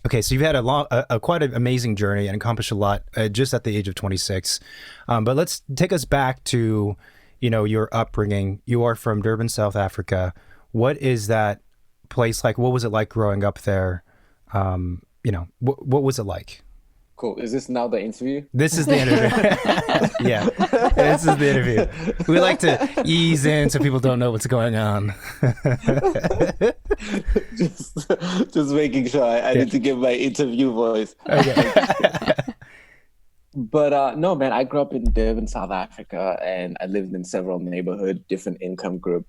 Okay, so you've had quite an amazing journey and accomplished a lot just at the age of 26. But let's take us back to, your upbringing. You are from Durban, South Africa. What is that place like? What was it like growing up there? What was it like? Cool. Is this now the interview? This is the interview. Yeah, this is the interview. We like to ease in so people don't know what's going on. just, just making sure I Yeah. need to give my interview voice. Okay. But no, man, I grew up in Durban, South Africa, and I lived in several different income group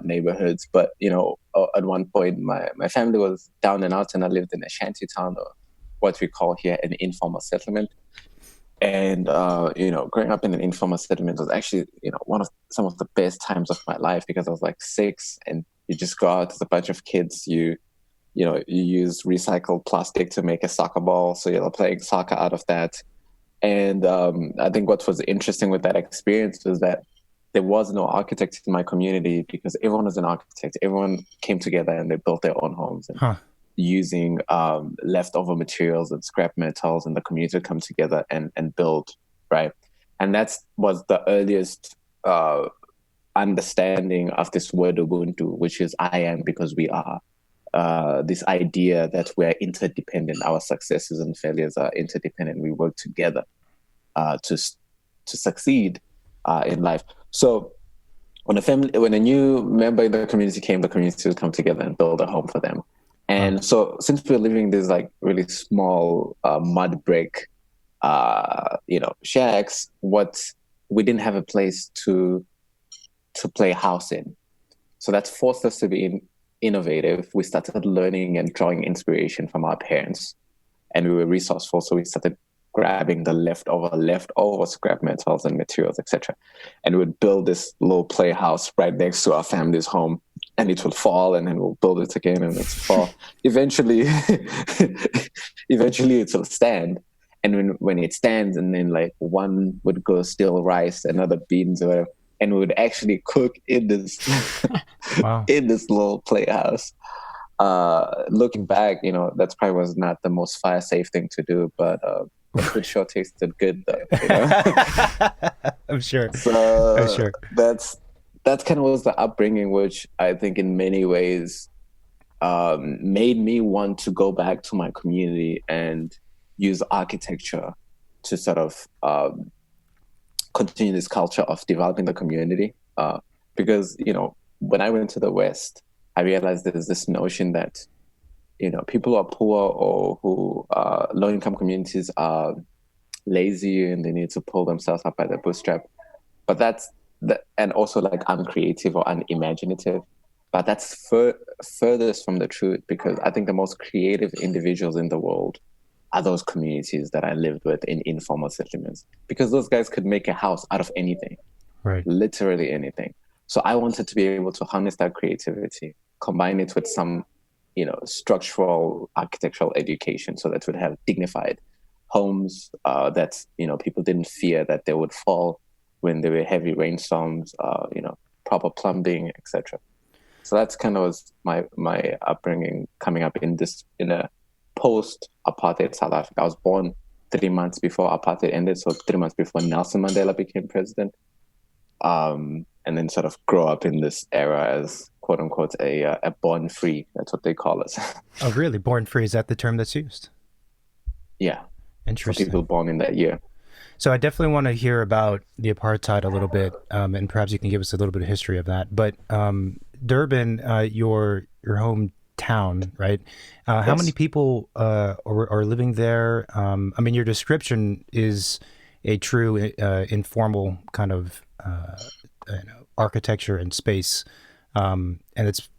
neighborhoods. But at one point, my family was down and out, and I lived in a shanty town, or what we call here an informal settlement. And growing up in an informal settlement was actually some of the best times of my life, because I was like 6, and you just go out as a bunch of kids. You use recycled plastic to make a soccer ball, so you're playing soccer out of that. And I think what was interesting with that experience was that there was no architect in my community, because everyone was an architect. Everyone came together and they built their own homes, and Huh. using leftover materials and scrap metals, and the community would come together and build, right? And that was the earliest understanding of this word Ubuntu, which is I am because we are. This idea that we're interdependent, our successes and failures are interdependent. We work together to succeed in life. So when a new member in the community came, the community would come together and build a home for them. And so since we're living in these like really small mud brick, shacks, we didn't have a place to play house in. So that forced us to be innovative. We started learning and drawing inspiration from our parents, and we were resourceful. So we started grabbing the leftover scrap metals and materials, etc. And we'd build this little playhouse right next to our family's home, and it would fall, and then we'll build it again, and it's fall. Eventually, eventually it will stand. And when it stands, and then like one would go steal rice, another beans, or whatever, and we would actually cook in this Wow. in this little playhouse. Looking back, that's probably was not the most fire safe thing to do, but it sure tasted good though. I'm sure. I'm So sure. that's kind of was the upbringing, which I think in many ways made me want to go back to my community and use architecture to sort of continue this culture of developing the community. Because when I went to the West, I realized there's this notion that people who are poor or who low-income communities are lazy and they need to pull themselves up by their bootstrap. But and also like uncreative or unimaginative. But that's furthest from the truth, because I think the most creative individuals in the world are those communities that I lived with in informal settlements, because those guys could make a house out of anything, Right. literally anything. So I wanted to be able to harness that creativity, combine it with some, structural architectural education, so that would have dignified homes that, people didn't fear that they would fall when there were heavy rainstorms, proper plumbing, etc. So that's kind of was my upbringing coming up in a post-apartheid South Africa. I was born 3 months before apartheid ended, so 3 months before Nelson Mandela became president. And then sort of grow up in this era as quote unquote a born free. That's what they call us. Oh, really? Born free, is that the term that's used? Yeah, for Interesting. people born in that year. So I definitely want to hear about the apartheid a little bit, and perhaps you can give us a little bit of history of that. But Durban, your hometown, right? How many Yes. people are living there? I mean, your description is a true informal kind of architecture and space, and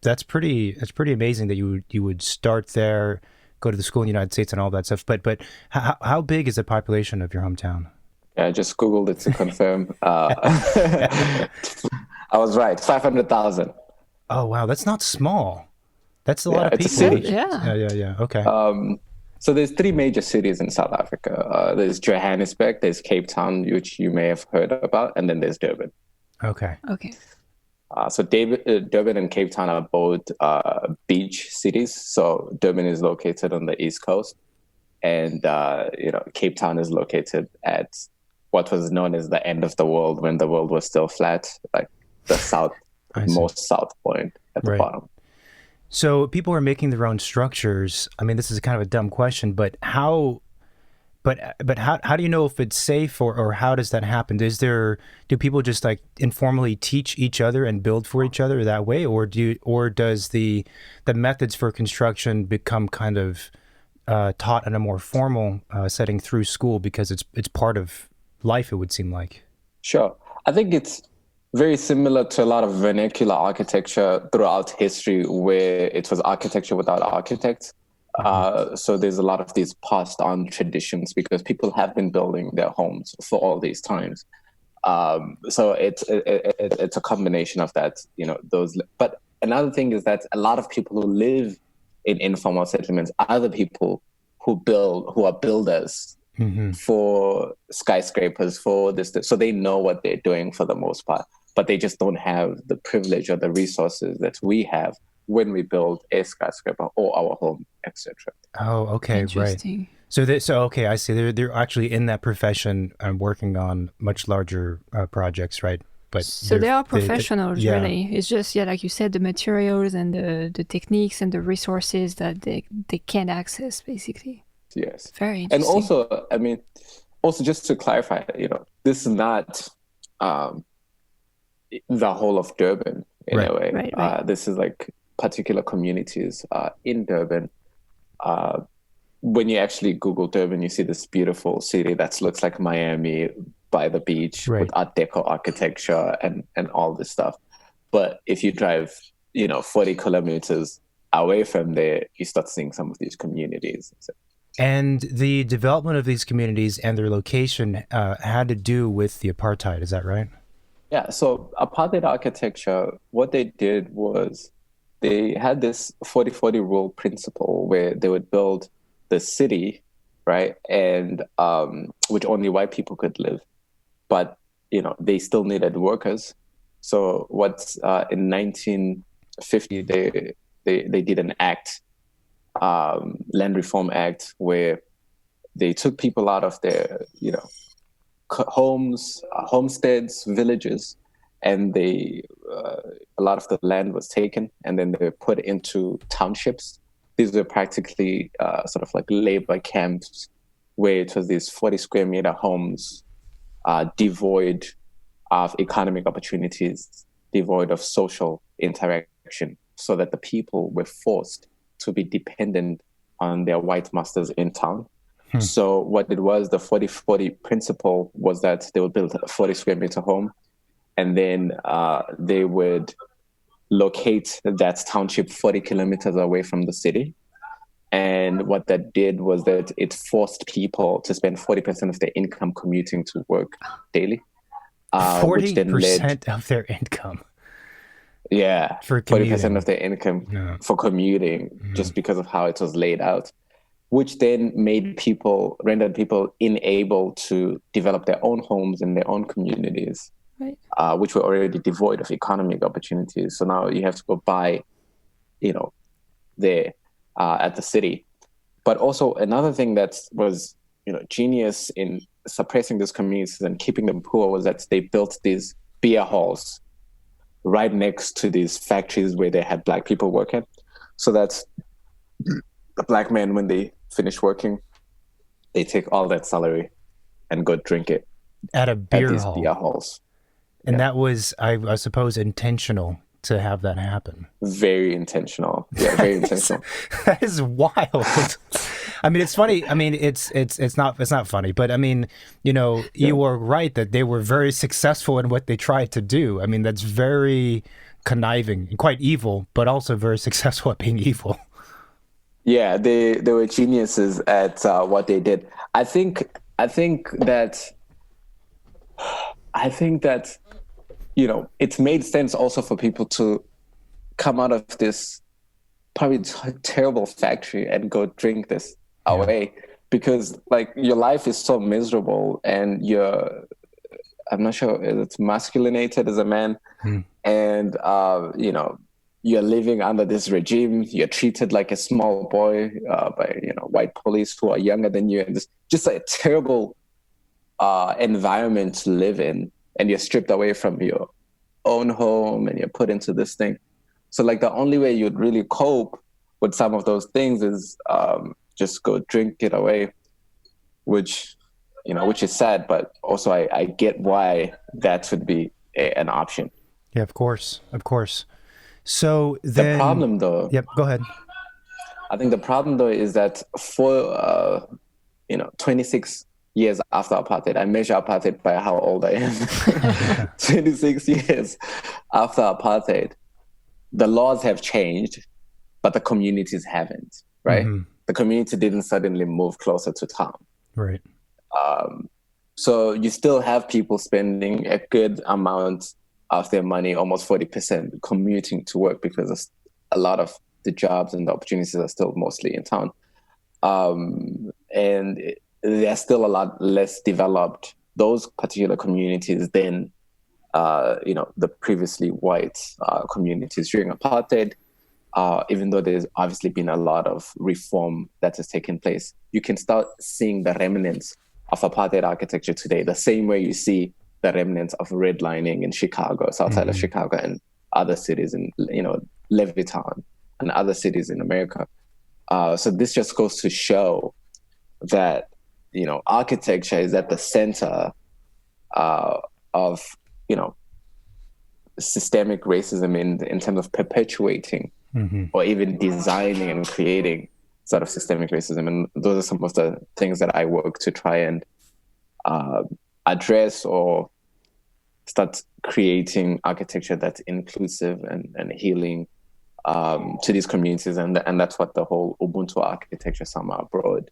that's pretty amazing that you would start there, go to the school in the United States, and all that stuff. But how big is the population of your hometown? Yeah, I just Googled it to confirm. I was right. 500,000. Oh wow, that's not small. That's a lot Yeah, of it's a people. Yeah, city. yeah. Yeah. Okay. So there's three major cities in South Africa. There's Johannesburg, there's Cape Town, which you may have heard about, and then there's Durban. Okay. Okay. Durban and Cape Town are both beach cities. So Durban is located on the East Coast, and Cape Town is located at what was known as the end of the world when the world was still flat, like the most south point at the Right. bottom. So people are making their own structures. I mean, this is kind of a dumb question, but how do you know if it's safe, or how does that happen? Do people just like informally teach each other and build for each other that way, or does the methods for construction become kind of taught in a more formal setting through school because it's part of life, it would seem like? Sure. I think it's very similar to a lot of vernacular architecture throughout history where it was architecture without architects. So there's a lot of these passed on traditions because people have been building their homes for all these times. So it's a combination of that, those. But another thing is that a lot of people who live in informal settlements are the people who are builders for skyscrapers, for this. So they know what they're doing for the most part, but they just don't have the privilege or the resources that we have when we build a skyscraper or our home, etc. Oh, okay, Interesting. right. Okay, I see. They're actually in that profession and working on much larger projects, right? But So they are professionals, yeah. really. It's just, like you said, the materials and the techniques and the resources that they can't access, basically. Yes. Very And interesting. also, just to clarify, this is not the whole of Durban in a way. Right. This is like particular communities in Durban. When you actually Google Durban, you see this beautiful city that looks like Miami by the beach with Art Deco architecture and all this stuff. But if you drive, 40 kilometers away from there, you start seeing some of these communities. And the development of these communities and their location had to do with the apartheid. Is that right? Yeah. So apartheid architecture, what they did was they had this 40-40 rule principle where they would build the city, right, and which only white people could live, but they still needed workers. So in 1950 they did an act, Land Reform Act, where they took people out of their homes, homesteads, villages, and a lot of the land was taken, and then they were put into townships. These were practically sort of like labor camps, where it was these 40 square meter homes, devoid of economic opportunities, devoid of social interaction, so that the people were forced to be dependent on their white masters in town. So what it was, the 40-40 principle was that they would build a 40 square meter home, and then they would locate that township 40 kilometers away from the city. And what that did was that it forced people to spend 40% of their income commuting to work daily. 40% of their income. Yeah, for commuting. 40% of their income for commuting, just because of how it was laid out, which then rendered people unable to develop their own homes in their own communities, which were already devoid of economic opportunities. So now you have to go buy, there at the city. But also another thing that was, genius in suppressing these communities and keeping them poor was that they built these beer halls right next to these factories where they had black people working. So that the black men, when they finish working, they take all that salary and go drink it at these beer halls. And that was, I suppose, intentional to have that happen. Very intentional. Yeah, very intentional. That is wild. I mean, it's funny. I mean, it's not funny, but I mean, you were right that they were very successful in what they tried to do. I mean, that's very conniving and quite evil, but also very successful at being evil. Yeah, they were geniuses at what they did. I think that it's made sense also for people to come out of this probably terrible factory and go drink this away, because like your life is so miserable and I'm not sure if it's masculinated as a man, And, you're living under this regime. You're treated like a small boy by, white police who are younger than you. And just a terrible environment to live in. And you're stripped away from your own home and you're put into this thing. So like the only way you'd really cope with some of those things is just go drink it away, which is sad, but also I get why that would be an option. Yeah, of course. So then, the problem though, yep, go ahead. I think the problem though is that for 26 years after apartheid, I measure apartheid by how old I am. 26 years after apartheid, the laws have changed, but the communities haven't. Right? The community didn't suddenly move closer to town. Right. So you still have people spending a good amount of their money, almost 40%, commuting to work because a lot of the jobs and the opportunities are still mostly in town. And they're still a lot less developed, those particular communities, than the previously white communities during apartheid. Even though there's obviously been a lot of reform that has taken place, you can start seeing the remnants of apartheid architecture today, the same way you see the remnants of redlining in Chicago, outside of Chicago, and other cities in, Levittown and other cities in America. So this just goes to show that, architecture is at the center of, systemic racism in terms of perpetuating or even designing and creating sort of systemic racism. And those are some of the things that I work to try and address or start creating architecture that's inclusive and healing to these communities. And that's what the whole Ubuntu architecture summer abroad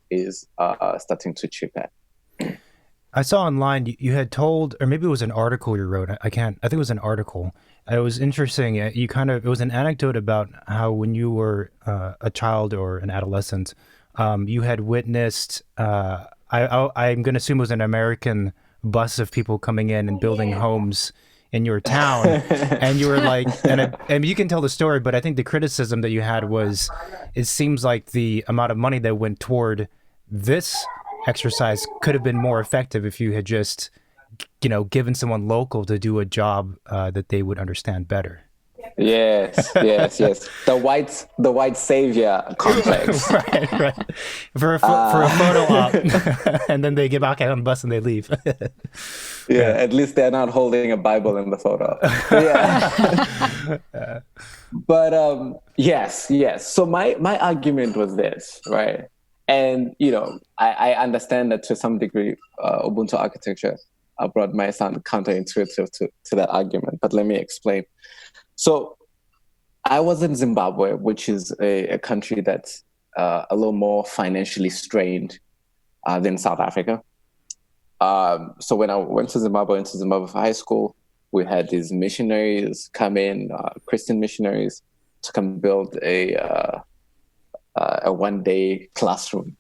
is starting to chip at. I saw online you had told, or maybe it was an article you wrote. I think it was an article. It was interesting. It was an anecdote about how when you were a child or an adolescent, you had witnessed, I'm going to assume it was an American bus of people coming in and building homes in your town. And you were like, and you can tell the story, but I think the criticism that you had was, it seems like the amount of money that went toward this exercise could have been more effective if you had just, given someone local to do a job that they would understand better. Yes. The white savior complex. right. For a photo op, and then they get back on the bus and they leave. Yeah, at least they're not holding a Bible in the photo. Yeah. But yes. So my argument was this, right? And I understand that to some degree, Ubuntu architecture abroad might sound counterintuitive to that argument, but let me explain. So I was in Zimbabwe, which is a country that's a little more financially strained than South Africa. So when I went to Zimbabwe for high school, we had these missionaries come in, Christian missionaries, to come build a one-day classroom,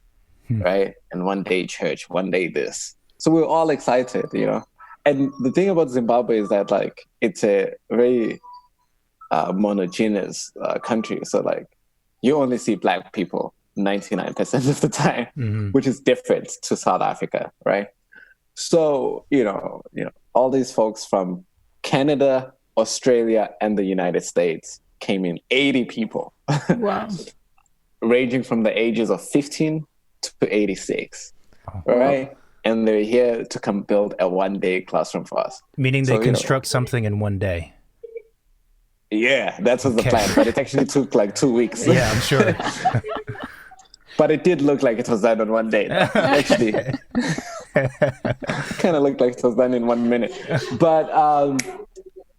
right? And one-day church, one day this. So we were all excited, And the thing about Zimbabwe is that, like, it's a very monogeneous country. So, like, you only see Black people 99% of the time, which is different to South Africa, right? So, all these folks from Canada, Australia, and the United States came in, 80 people. Wow. Ranging from the ages of 15 to 86, right? And they're here to come build a one-day classroom for us. Meaning they construct something in one day. Yeah, that was the plan, but it actually took like 2 weeks. Yeah, I'm sure. But it did look like it was done in one day. Actually, kind of looked like it was done in 1 minute. But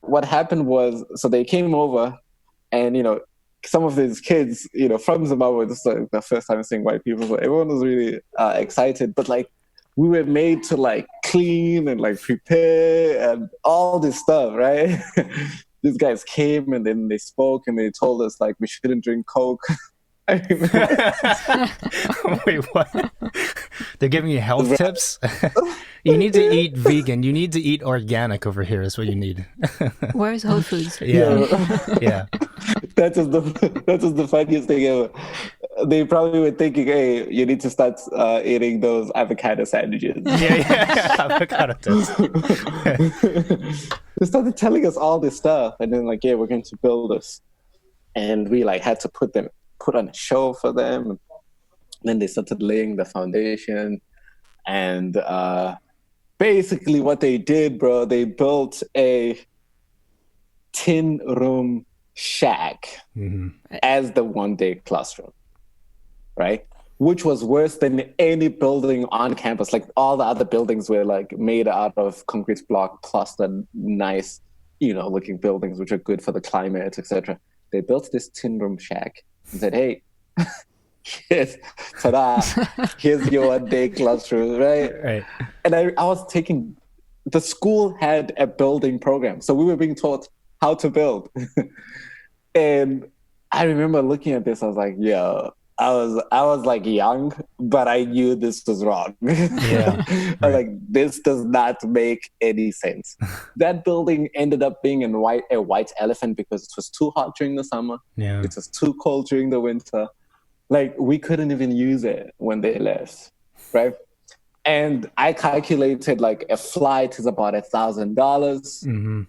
what happened was, so they came over, and some of these kids, from Zimbabwe, this is like the first time seeing white people, so everyone was really excited. But like, we were made to like clean and like prepare and all this stuff, right? These guys came and then they spoke and they told us like we shouldn't drink Coke. Wait, what? They're giving you health tips? You need to eat vegan. You need to eat organic over here. Is what you need. Where's Whole Foods? Yeah, yeah, That's just the funniest thing ever. They probably were thinking, "Hey, you need to start eating those avocado sandwiches." yeah. Avocado toast. They started telling us all this stuff, and then like, "Yeah, we're going to build this," and we like had to put on a show for them. And then they started laying the foundation, and basically what they did, bro, they built a tin room shack as the one-day classroom, right? Which was worse than any building on campus. Like all the other buildings were like made out of concrete block plus the nice, looking buildings, which are good for the climate, etc. They built this tin room shack and said, "Hey, here's, ta-da, here's your one-day classroom," right? Right. And I was the school had a building program. So we were being taught how to build. And I remember looking at this, I was like, yo, I was like young, but I knew this was wrong. Yeah. I was like, this does not make any sense. That building ended up being a white elephant because it was too hot during the summer. Yeah. It was too cold during the winter. Like we couldn't even use it when they left, right? And I calculated like a flight is about $1,000.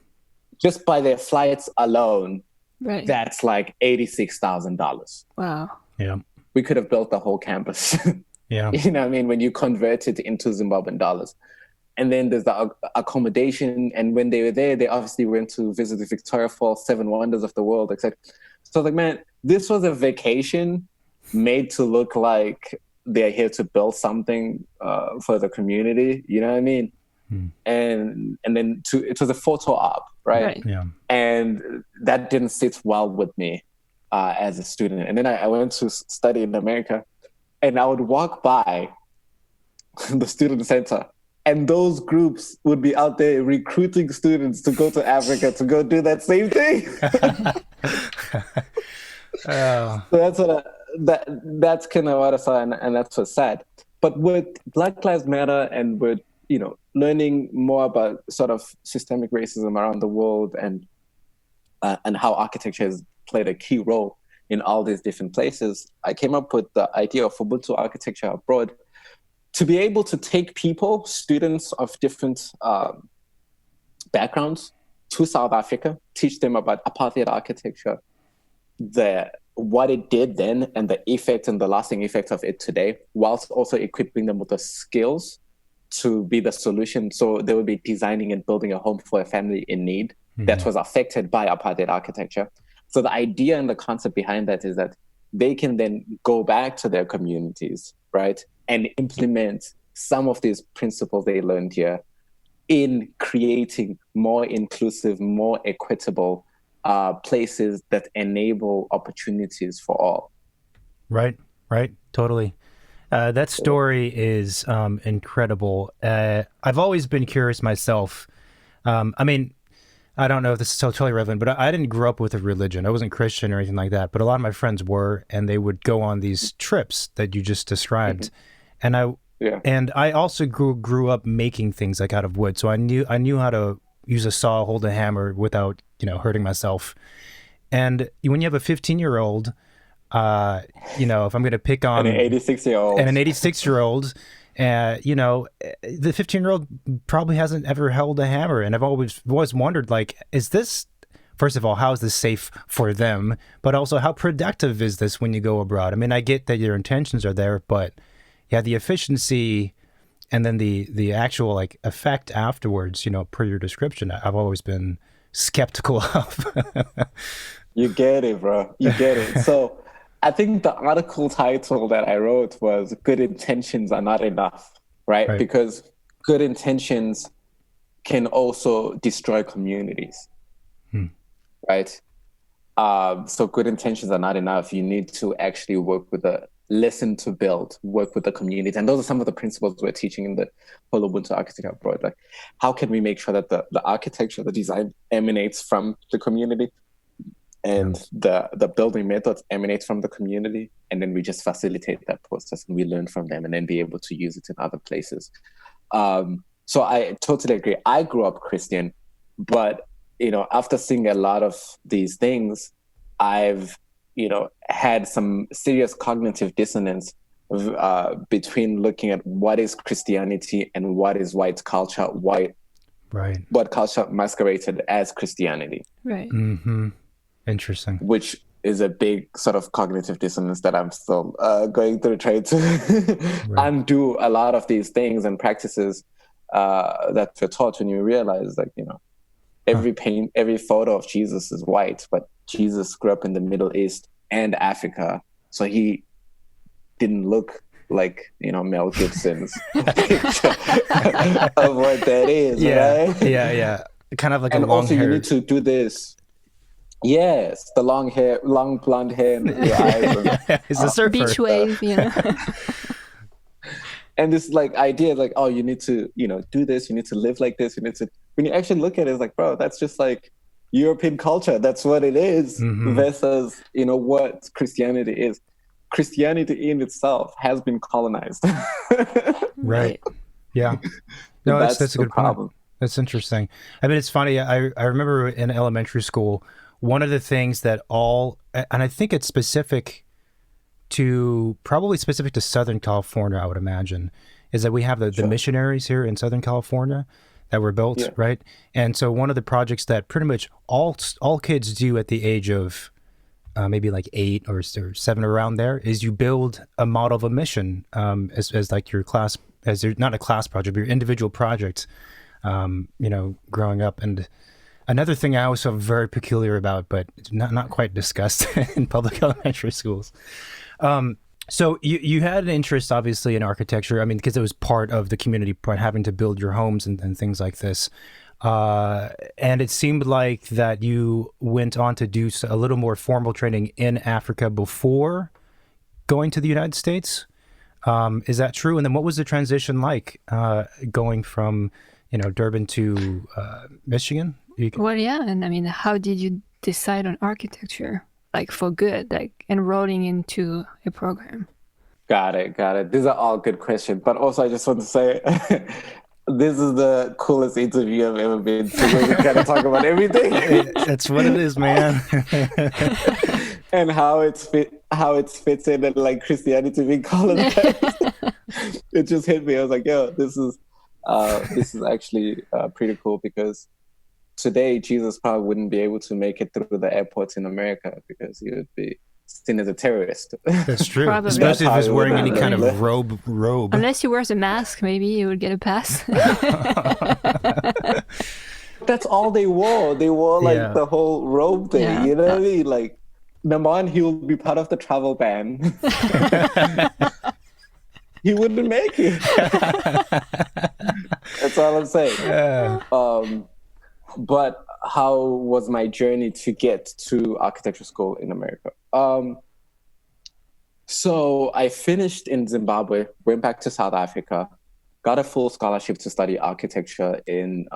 Just by their flights alone, Right. that's like $86,000. Wow. Yeah. We could have built the whole campus. Yeah. You know what I mean? When you convert it into Zimbabwean dollars. And then there's the accommodation. And when they were there, they obviously went to visit the Victoria Falls, 7 Wonders of the World, etc. So like, man, this was a vacation made to look like they're here to build something for the community. You know what I mean? And then it was a photo op, right? Yeah. And that didn't sit well with me as a student. And then I went to study in America, and I would walk by the student center, and those groups would be out there recruiting students to go to Africa to go do that same thing. So that's kind of what I saw, and that's what's sad. But with Black Lives Matter and with learning more about sort of systemic racism around the world and how architecture has played a key role in all these different places, I came up with the idea of Ubuntu architecture abroad to be able to take people, students of different backgrounds, to South Africa, teach them about apartheid architecture, what it did then and the effect and the lasting effects of it today, whilst also equipping them with the skills to be the solution. So they will be designing and building a home for a family in need that was affected by apartheid architecture. So the idea and the concept behind that is that they can then go back to their communities, right, and implement some of these principles they learned here in creating more inclusive, more equitable places that enable opportunities for all. Right, totally. That story is incredible. I've always been curious myself. I mean, I don't know if this is totally relevant, but I didn't grow up with a religion. I wasn't Christian or anything like that, but a lot of my friends were, and they would go on these trips that you just described. And I also grew up making things like out of wood. So I knew how to use a saw, hold a hammer without, hurting myself. And when you have a 15-year-old, if I'm going to pick on an 86-year-old and an 86-year-old, the 15-year-old probably hasn't ever held a hammer. And I've always wondered, like, is this, first of all, how is this safe for them? But also, how productive is this when you go abroad? I mean, I get that your intentions are there, but yeah, the efficiency and then the actual like effect afterwards, per your description, I've always been skeptical of. You get it, bro. You get it. So I think the article title that I wrote was "Good Intentions Are Not Enough," right? Because good intentions can also destroy communities, right? So good intentions are not enough. You need to actually work with listen to build, work with the community. And those are some of the principles we're teaching in the whole Ubuntu architecture abroad. Like, how can we make sure that the architecture, the design emanates from the community, and the building methods emanates from the community, and then we just facilitate that process and we learn from them and then be able to use it in other places. So I totally agree. I grew up Christian, but after seeing a lot of these things, I've had some serious cognitive dissonance between looking at what is Christianity and what is white culture, Right. what culture masqueraded as Christianity. Right. Mm-hmm. Interesting. Which is a big sort of cognitive dissonance that I'm still going through, trying to undo a lot of these things and practices that we're taught, when you realize, like, every photo of Jesus is white, but Jesus grew up in the Middle East and Africa, so he didn't look like Mel Gibson's picture of what that is. Right? Yeah. Kind of like and a long also hair. You need to do this. Yes, the long hair, long blonde hair, and the eyes. He's a surfer. Beach wave, And this idea, oh, you need to, do this. You need to live like this. You need to. When you actually look at it, it's like, bro, that's just like European culture. That's what it is. Mm-hmm. Versus, what Christianity is. Christianity in itself has been colonized. Right. Yeah. No, that's a good problem. Point. That's interesting. I mean, it's funny. I remember in elementary school, one of the things that and I think it's probably specific to Southern California, I would imagine, is that we have the missionaries here in Southern California that were built, right? And so one of the projects that pretty much all kids do at the age of maybe like 8 or 7, around there, is you build a model of a mission as like your class, not a class project, but your individual project, growing up. And another thing I always felt very peculiar about, but not quite discussed in public elementary schools. So you had an interest, obviously, in architecture. I mean, because it was part of the community point, having to build your homes and things like this. And it seemed like that you went on to do a little more formal training in Africa before going to the United States. Is that true? And then what was the transition like going from, Durban to Michigan? Well, yeah. And I mean, how did you decide on architecture, like for good, like enrolling into a program? Got it. These are all good questions. But also, I just want to say, this is the coolest interview I've ever been to, where we kind of talk about everything. That's what it is, man. And how it fits in, and like Christianity being colonized. It just hit me. I was like, yo, this is actually pretty cool, because today Jesus probably wouldn't be able to make it through the airports in America, because he would be seen as a terrorist. That's true. Probably. Especially if he's wearing any kind of robe. Unless he wears a mask, maybe he would get a pass. That's all they wore. They wore the whole robe thing. Yeah. You know what I mean? Like, number one, he will be part of the travel ban. He wouldn't make it. That's all I'm saying. Yeah. But how was my journey to get to architecture school in America? So I finished in Zimbabwe, went back to South Africa, got a full scholarship to study architecture in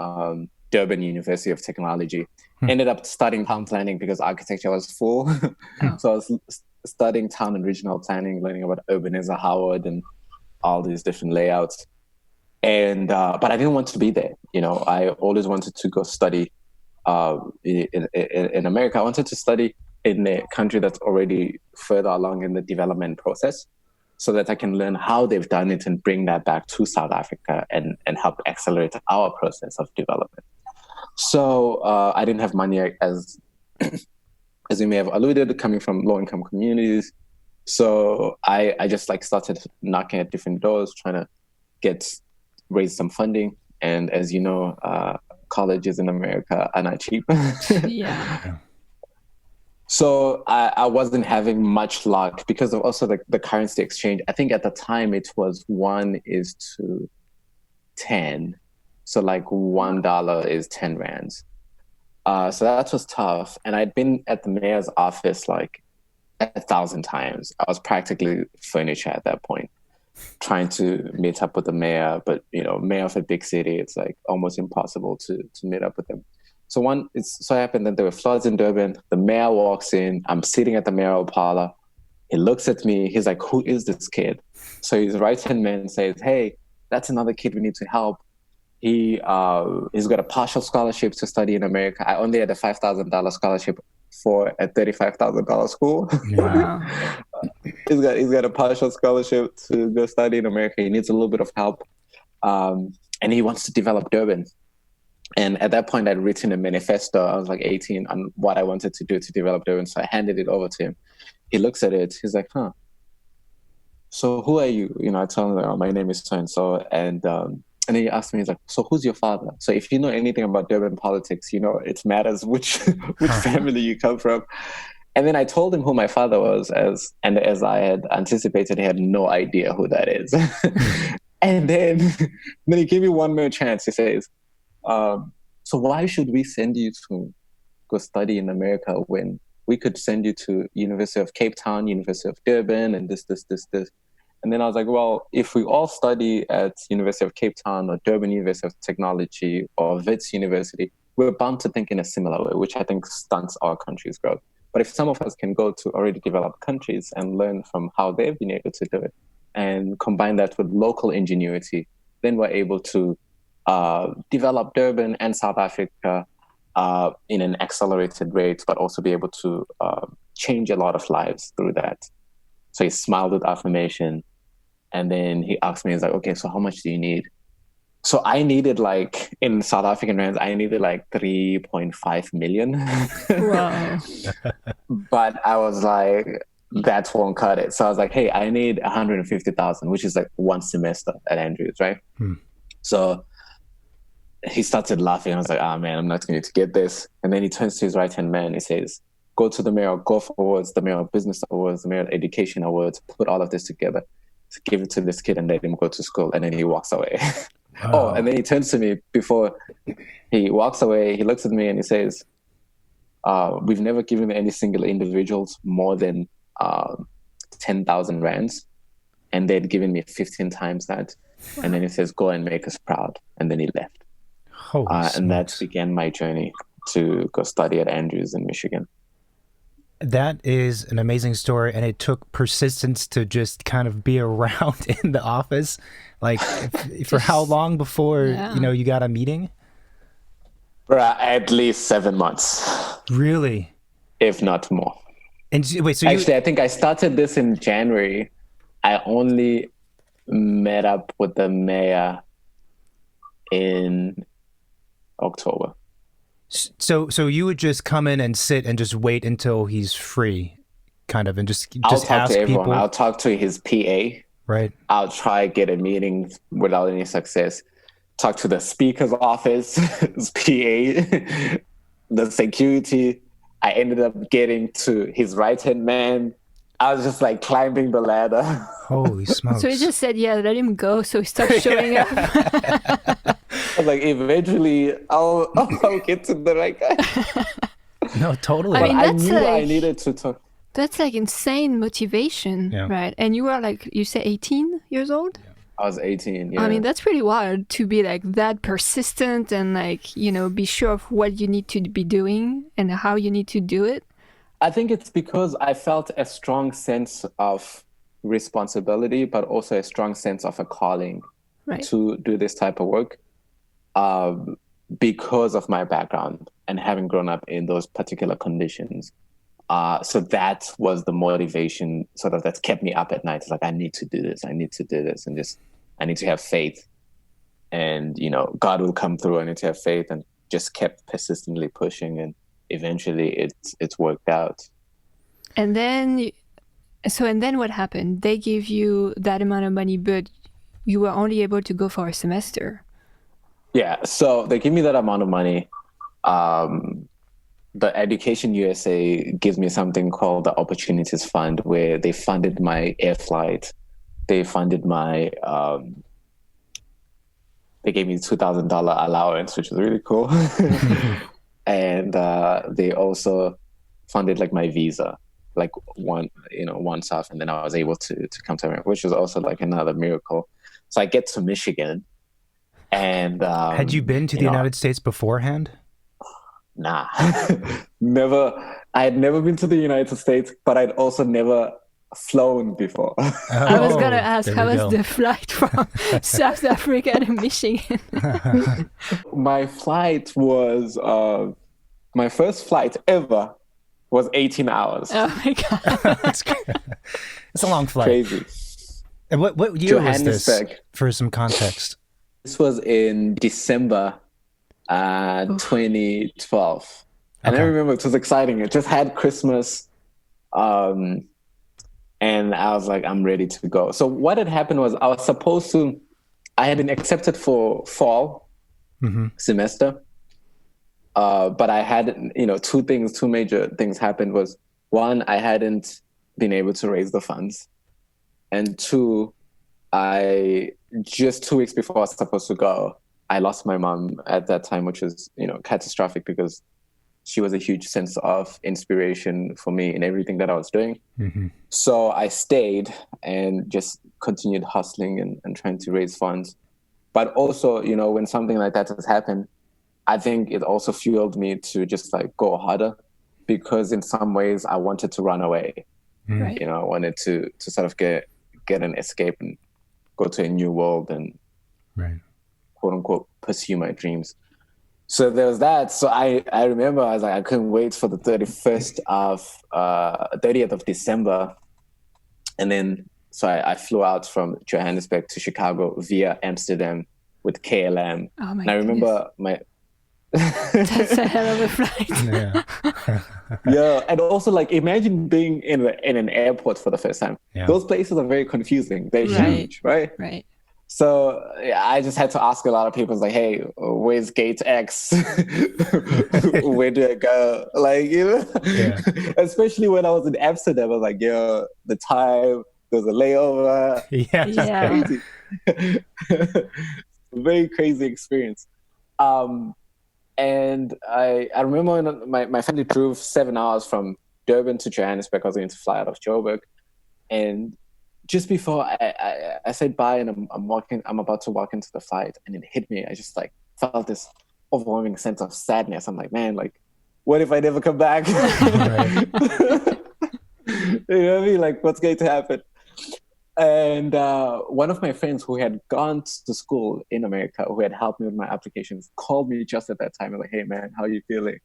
Durban University of Technology. Ended up studying town planning because architecture was full. So I was studying town and regional planning, learning about Ebenezer Howard and all these different layouts. And but I didn't want to be there. I always wanted to go study in America. I wanted to study in a country that's already further along in the development process, so that I can learn how they've done it and bring that back to South Africa and help accelerate our process of development. So I didn't have money, as you may have alluded, coming from low-income communities. So I just started knocking at different doors, trying to raise some funding. And as you know, colleges in America are not cheap. Yeah. So I wasn't having much luck because of also the currency exchange. I think at the time it was 1:10. So like $1 is 10 rands. So that was tough. And I'd been at the mayor's office like 1,000 times. I was practically furniture at that point, trying to meet up with the mayor. But, mayor of a big city, it's like almost impossible to meet up with him. So it so happened that there were floods in Durban. The mayor walks in. I'm sitting at the mayoral parlor. He looks at me. He's like, who is this kid? So his right-hand man says, hey, that's another kid we need to help. He's got a partial scholarship to study in America. I only had a $5,000 scholarship for a $35,000 school. Wow. He's got a partial scholarship to go study in America. He needs a little bit of help, and he wants to develop Durban. And at that point, I'd written a manifesto. I was like 18 on what I wanted to do to develop Durban. So I handed it over to him. He looks at it. He's like, "Huh. So who are you?" I tell him, "Oh, my name is so and so." And then he asked me, he's like, "So who's your father?" So if you know anything about Durban politics, it matters which family you come from. And then I told him who my father was, as I had anticipated, he had no idea who that is. And then he gave me one more chance. He says, "So why should we send you to go study in America when we could send you to University of Cape Town, University of Durban, and this." And then I was like, well, if we all study at University of Cape Town or Durban University of Technology or Wits University, we're bound to think in a similar way, which I think stunts our country's growth. But if some of us can go to already developed countries and learn from how they've been able to do it and combine that with local ingenuity, then we're able to develop Durban and South Africa in an accelerated rate, but also be able to change a lot of lives through that. So he smiled with affirmation. And then he asked me, he's like, "Okay, so how much do you need?" So I needed, like, in South African rands, I needed like 3.5 million. Wow. But I was like, that won't cut it. So I was like, hey, I need 150,000, which is like one semester at Andrews, right? So he started laughing. I was like, man, I'm not going to get this. And then he turns to his right-hand man. He says, "Go to the Mayor Golf Awards, the Mayor Business Awards, the Mayor Education Awards, put all of this together, to give it to this kid and let him go to school." And then he walks away. Oh, and then he turns to me before he walks away. He looks at me and he says, "We've never given any single individuals more than 10,000 rands. And they'd given me 15 times that." And then he says, "Go and make us proud." And then he left. And that began my journey to go study at Andrews in Michigan. That is an amazing story, and it took persistence to just kind of be around in the office. Like, for how long before, you got a meeting? For at least 7 months. Really? If not more. And wait, so actually, I think I started this in January. I only met up with the mayor in October. So you would just come in and sit and just wait until he's free, kind of, and just I'll talk ask to everyone. people. I'll talk to his PA. Right. I'll try get a meeting without any success. Talk to the speaker's office, his PA, the security. I ended up getting to his right-hand man. I was just like climbing the ladder. Holy smokes. So he just said, "Yeah, let him go." So he started showing up. I was like, eventually I'll get to the right guy. No, totally. I mean, I knew I needed to talk. That's like insane motivation, right? And you were like, you say 18 years old? I was 18, yeah. I mean, that's pretty wild to be like that persistent and like, be sure of what you need to be doing and how you need to do it. I think it's because I felt a strong sense of responsibility, but also a strong sense of a calling to do this type of work because of my background and having grown up in those particular conditions. So that was the motivation sort of that kept me up at night. It's like, I need to do this. And just, I need to have faith. And, God will come through. I need to have faith, and just kept persistently pushing. And eventually it's worked out. And then what happened? They gave you that amount of money, but you were only able to go for a semester. Yeah. So they give me that amount of money. The Education USA gives me something called the Opportunities Fund, where they funded my air flight. They funded my, they gave me $2,000 allowance, which was really cool. And they also funded like my visa, like once off. And then I was able to come to America, which was also like another miracle. So I get to Michigan. And had you been to the United States beforehand? Nah, never. I had never been to the United States, but I'd also never flown before. I was gonna ask, there how we was go. the flight from South Africa to Michigan? My flight was my first flight ever was 18 hours. Oh my god! That's good. It's a long flight. Crazy. And what year was this? Johannesburg. For some context. This was in December 2012. And I Okay. remember it was exciting. It just had Christmas. And I was like, I'm ready to go. So what had happened was I had been accepted for fall semester. But I had, two major things happened was, one, I hadn't been able to raise the funds. And two, just 2 weeks before I was supposed to go, I lost my mom at that time, which was, catastrophic because she was a huge sense of inspiration for me in everything that I was doing. So I stayed and just continued hustling and trying to raise funds. But also, when something like that has happened, I think it also fueled me to just like go harder, because in some ways I wanted to run away. Right. I wanted to sort of get an escape and go to a new world and quote unquote pursue my dreams. So there was that. So I remember I was like, I couldn't wait for the 30th of December. And then, so I flew out from Johannesburg to Chicago via Amsterdam with KLM. Oh my and I remember That's a hell of a flight. Yeah. Yeah, and also like imagine being in an airport for the first time. Yeah. Those places are very confusing. They're Right. huge, right? Right. So yeah, I just had to ask a lot of people, like, "Hey, where's gate X? Where do I go?" Like, Yeah. Especially when I was in Amsterdam, I was like, "Yo, the time, there's a layover." Yeah. Yeah. Crazy. Very crazy experience. And I remember when my family drove 7 hours from Durban to Johannesburg. I was going to fly out of Joburg, and just before I said bye and I'm about to walk into the flight, and it hit me. I just like felt this overwhelming sense of sadness. I'm like, man, like, what if I never come back? You know what I mean? Like, what's going to happen? And one of my friends who had gone to school in America, who had helped me with my applications, called me just at that time. I'm like, "Hey, man, how are you feeling?"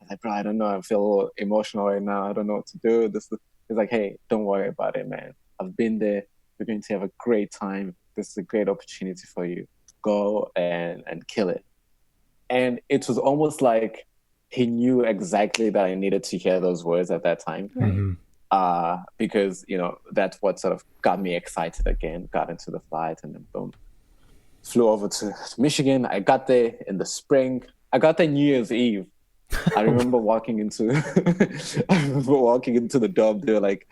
I was like, "Bro, I don't know. I feel a little emotional right now. I don't know what to do." He's like, "Hey, don't worry about it, man. I've been there. You're going to have a great time. This is a great opportunity for you. Go and kill it." And it was almost like he knew exactly that I needed to hear those words at that time. Right. Because, that's what sort of got me excited again, got into the flight, and then boom, flew over to Michigan. I got there in the spring. I got there New Year's Eve. I remember walking into the dorm. There were like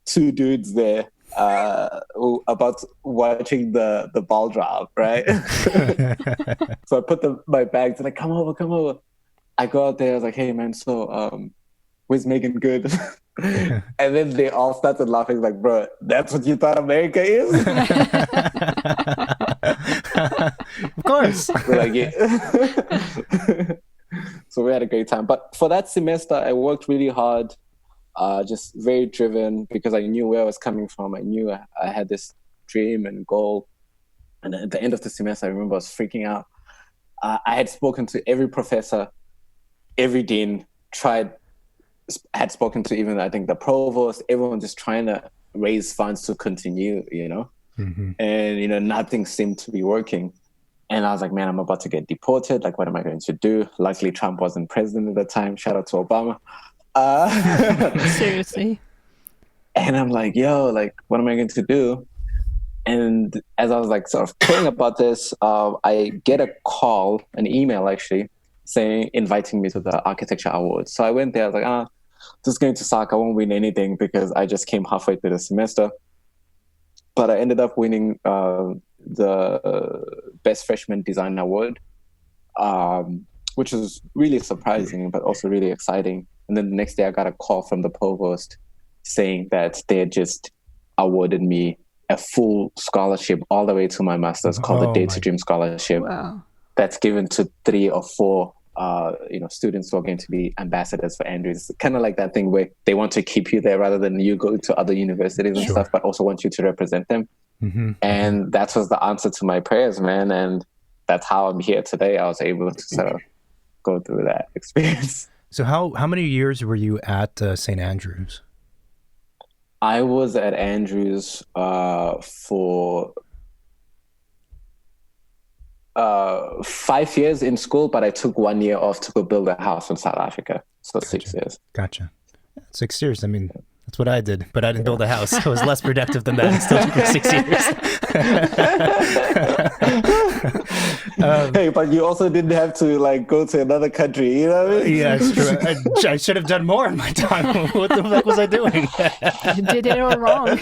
two dudes there about watching the ball drop, right? So I put my bags and like, come over. I go out there. I was like, "Hey, man, so where's Megan Good?" And then they all started laughing, like, "Bro, that's what you thought America is?" Of course. We're like, yeah. So we had a great time. But for that semester, I worked really hard, just very driven, because I knew where I was coming from. I knew I had this dream and goal. And at the end of the semester, I remember I was freaking out. I had spoken to every professor, every dean, had spoken to even, I think, the provost, everyone just trying to raise funds to continue, and, nothing seemed to be working. And I was like, man, I'm about to get deported. Like, what am I going to do? Luckily, Trump wasn't president at the time. Shout out to Obama. Seriously. And I'm like, yo, like, what am I going to do? And as I was like sort of praying about this, I get a call, an email actually, inviting me to the architecture awards. So I went there. I was like, this is going to suck. I won't win anything because I just came halfway through the semester. But I ended up winning the Best Freshman Design Award, which was really surprising, but also really exciting. And then the next day I got a call from the provost saying that they had just awarded me a full scholarship all the way to my master's, called the Data Dream Scholarship. Wow. That's given to 3 or 4 students who are going to be ambassadors for Andrews. Kind of like that thing where they want to keep you there rather than you go to other universities and stuff, but also want you to represent them. And that was the answer to my prayers, man. And that's how I'm here today. I was able to sort of go through that experience. So how many years were you at St. Andrews? I was at Andrews for 5 years in school, but I took 1 year off to go build a house in South Africa. So Gotcha. 6 years. Gotcha. 6 years. I mean, that's what I did, but I didn't build a house. I was less productive than that. It still took me 6 years. Hey, but you also didn't have to like go to another country, you know what I mean? Yeah, it's true. I should have done more in my time. What the fuck was I doing? You did it all wrong.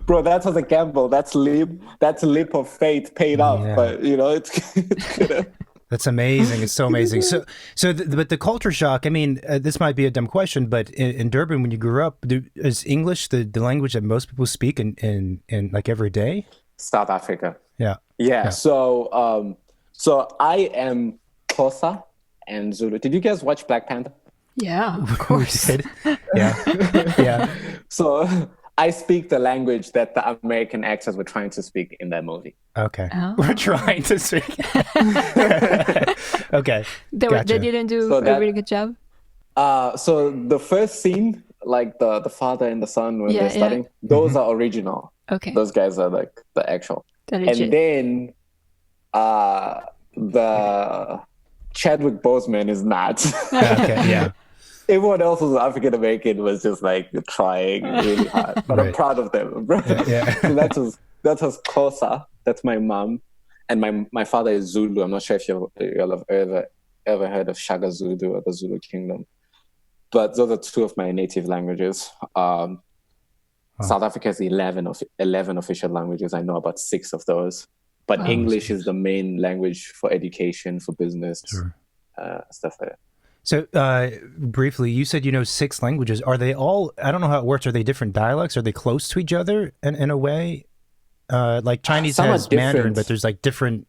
Bro, that was a gamble. That's leap of faith paid off. Yeah. But it's good. That's amazing. It's so amazing. But the culture shock, I mean, this might be a dumb question, but in Durban, when you grew up, is English the language that most people speak in like every day? South Africa. Yeah. So I am Xhosa and Zulu. Did you guys watch Black Panther? Yeah, of course. We did. Yeah. So I speak the language that the American actors were trying to speak in that movie. Okay. Oh. We're trying to speak. Okay. They didn't do a really good job? So the first scene, like the father and the son when they're studying, those are original. Okay. Those guys are like the actual. And then the Chadwick Boseman is not. Okay, yeah. Everyone else who's African American was just like trying really hard, but I'm proud of them, bro. Yeah. So that was Xhosa. That's my mom, and my father is Zulu. I'm not sure if you'll have ever heard of Shaka Zulu or the Zulu Kingdom, but those are two of my native languages. South Africa has 11 official languages. I know about 6 of those, but English is the main language for education, for business, stuff like that. So briefly, you said 6 languages. Are they all, I don't know how it works, are they different dialects? Are they close to each other in a way? Like Chinese has Mandarin, but there's like different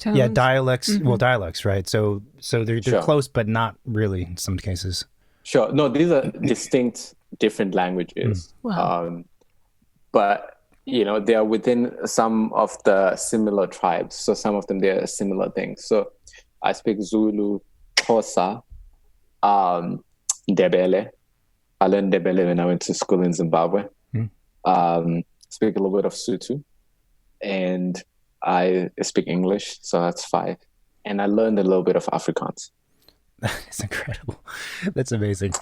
dialects. Well, dialects, right? So they're close, but not really in some cases. Sure. No, these are distinct, different languages. Wow. But they are within some of the similar tribes. So some of them, they're similar things. So I speak Zulu, Xhosa, Ndebele. I learned Ndebele when I went to school in Zimbabwe. Speak a little bit of Sotho, and I speak English, so that's 5. And I learned a little bit of Afrikaans. It's incredible. That's amazing.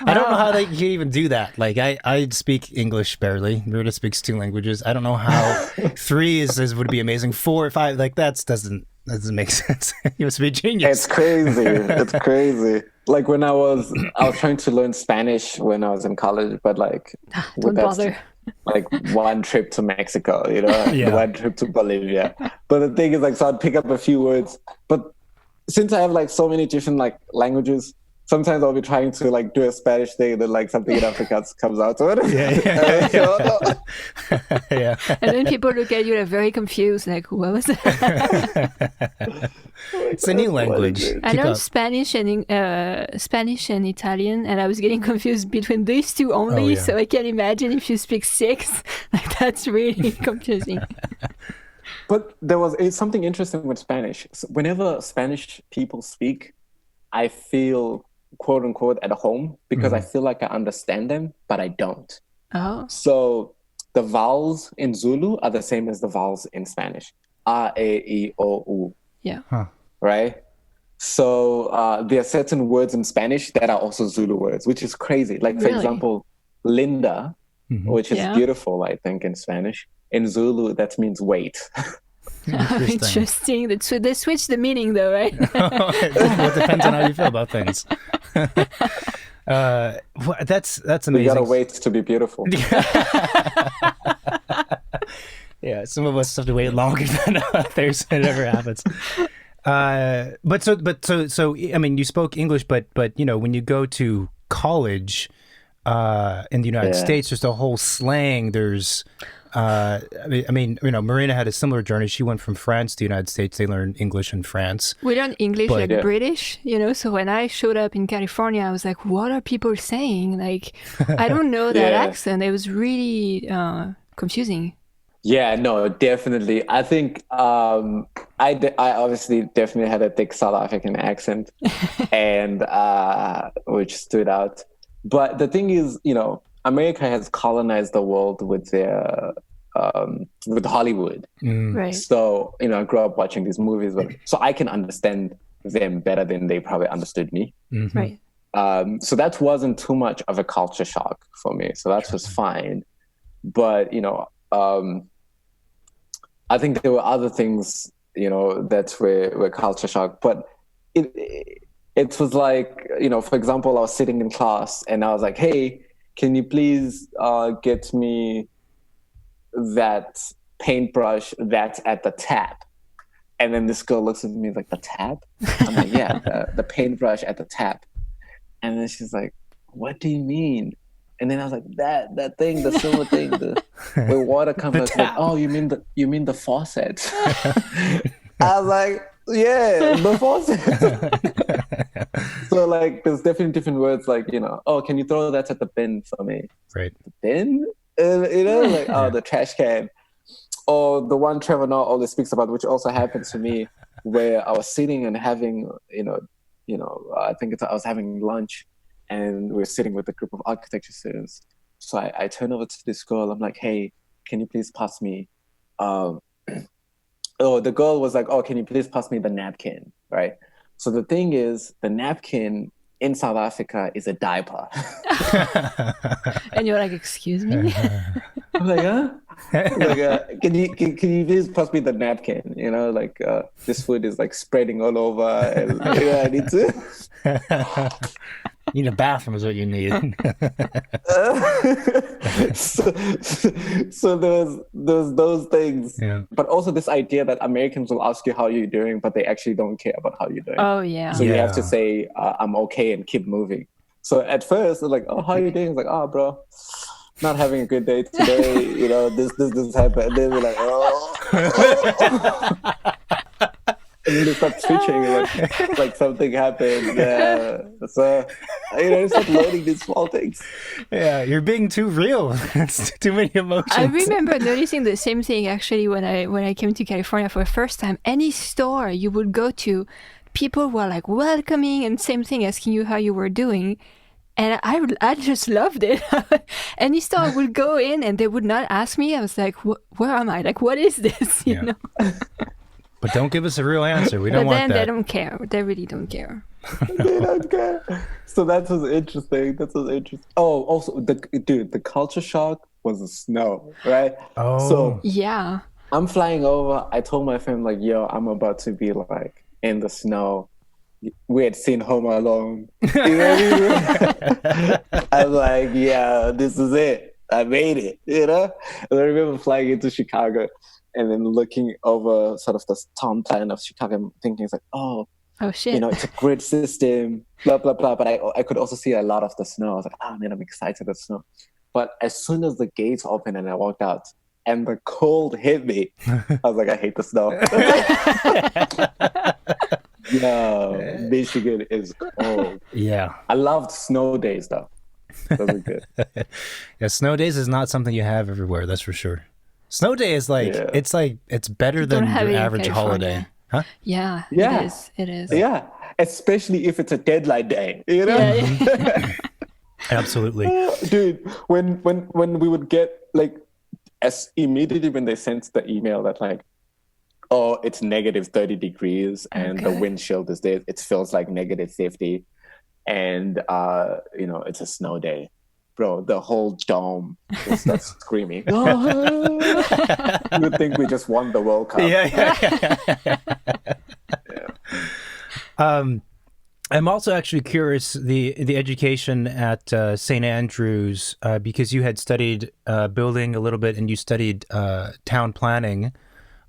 I don't know how they can even do that. Like I speak English barely. Marina speaks 2 languages. I don't know how 3 would be amazing. 4 or 5, like that doesn't make sense. You must be a genius. It's crazy. It's crazy. Like when I was trying to learn Spanish when I was in college, but like don't bother. Like one trip to Mexico, one trip to Bolivia. But the thing is, like, so I'd pick up a few words, but since I have like so many different like languages, sometimes I'll be trying to like do a Spanish thing and then like something in Afrikaans comes out. So Yeah. And then people look at you, they're very confused, like, what was that? It's a new language. I know Spanish and Italian, and I was getting confused between these 2 only, so I can imagine if you speak 6, like that's really confusing. But it's something interesting with Spanish. So whenever Spanish people speak, I feel, quote unquote, at home because I feel like I understand them, but I don't. Oh. So the vowels in Zulu are the same as the vowels in Spanish. A, E, I, O, U. Yeah. Huh. Right? So there are certain words in Spanish that are also Zulu words, which is crazy. Like, for example, Linda, which is beautiful, I think, in Spanish. In Zulu, that means wait. Interesting. They switch the meaning, though, right? It depends on how you feel about things. That's amazing. You gotta wait to be beautiful. Yeah, some of us have to wait longer than others. It never happens. But so I mean, you spoke English, but when you go to college, in the United States, just a whole slang. There's, I mean, you know, Marina had a similar journey. She went from France to the United States. They learned English in France. We learned English like British, you know. So when I showed up in California, I was like, "What are people saying?" Like, I don't know that accent. It was really confusing. Yeah, no, definitely. I think I obviously definitely had a thick South African accent, and which stood out. But the thing is, you know, America has colonized the world with their with Hollywood. Right. So, you know, I grew up watching these movies, so I can understand them better than they probably understood me. Right. So that wasn't too much of a culture shock for me. So that was fine. But, you know, I think there were other things, you know, that were culture shock. But it was like, you know, for example, I was sitting in class and I was like, hey, can you please get me that paintbrush that's at the tap? And then this girl looks at me like, the tap? I'm like, yeah, the paintbrush at the tap. And then she's like, what do you mean? And then I was like, that thing, the silver thing, where water comes out. Like, oh, you mean the faucet? I was like, yeah, the faucet. So like, there's definitely different words like, you know, oh, can you throw that at the bin for me? Right. The bin? You know, like, oh, the trash can. Or the one Trevor Noah always speaks about, which also happened to me, where I was sitting and having, I think I was having lunch, and we were sitting with a group of architecture students. So I turn over to this girl. I'm like, hey, can you please pass me? The girl was like, oh, can you please pass me the napkin, right? So the thing is, the napkin in South Africa is a diaper. And you're like, excuse me? I'm like, huh? Like, can you please pass me the napkin? You know, like this food is like spreading all over, and you know, I need to. You need a bathroom is what you need. So there's those things, yeah. But also this idea that Americans will ask you how you're doing, but they actually don't care about how you're doing. Oh yeah. So you have to say I'm okay and keep moving. So at first they're like, oh, how are you doing? It's like, oh, bro, not having a good day today. You know, this happened. And then we're like, oh. And then they start twitching, like something happened. Yeah. So, you know, start learning these small things. Yeah, you're being too real. It's too many emotions. I remember noticing the same thing actually when I came to California for the first time. Any store you would go to, people were like welcoming and same thing, asking you how you were doing. And I just loved it. Any store I would go in and they would not ask me. I was like, where am I? Like, what is this? You know? But don't give us a real answer. We don't want that. But then they don't care. They really don't care. They don't care. So that was interesting. Oh, also, the culture shock was the snow, right? Oh. So yeah. I'm flying over. I told my friend, like, yo, I'm about to be, like, in the snow. We had seen Home Alone. You know what I mean? I'm like, yeah, this is it. I made it, you know? And I remember flying into Chicago and then looking over sort of the town plan of Chicago and thinking, it's like, oh shit, you know, it's a grid system, blah, blah, blah. But I could also see a lot of the snow. I was like, oh man, I'm excited at snow. But as soon as the gates opened and I walked out and the cold hit me, I was like, I hate the snow. No, Michigan is cold. Yeah. I loved snow days though. Those are good. Yeah, snow days is not something you have everywhere, that's for sure. Snow day is like, it's better than your average holiday. Huh? Yeah, it is. Yeah, especially if it's a deadline day, you know? Yeah. Absolutely. Dude, when we would get like, as immediately when they sent the email that like, oh, it's negative 30 degrees and the wind chill is there, it feels like negative 50 and, you know, it's a snow day. Bro, the whole dome will start screaming. You think we just won the World Cup. Yeah. I'm also actually curious, the education at St. Andrews, because you had studied building a little bit and you studied town planning,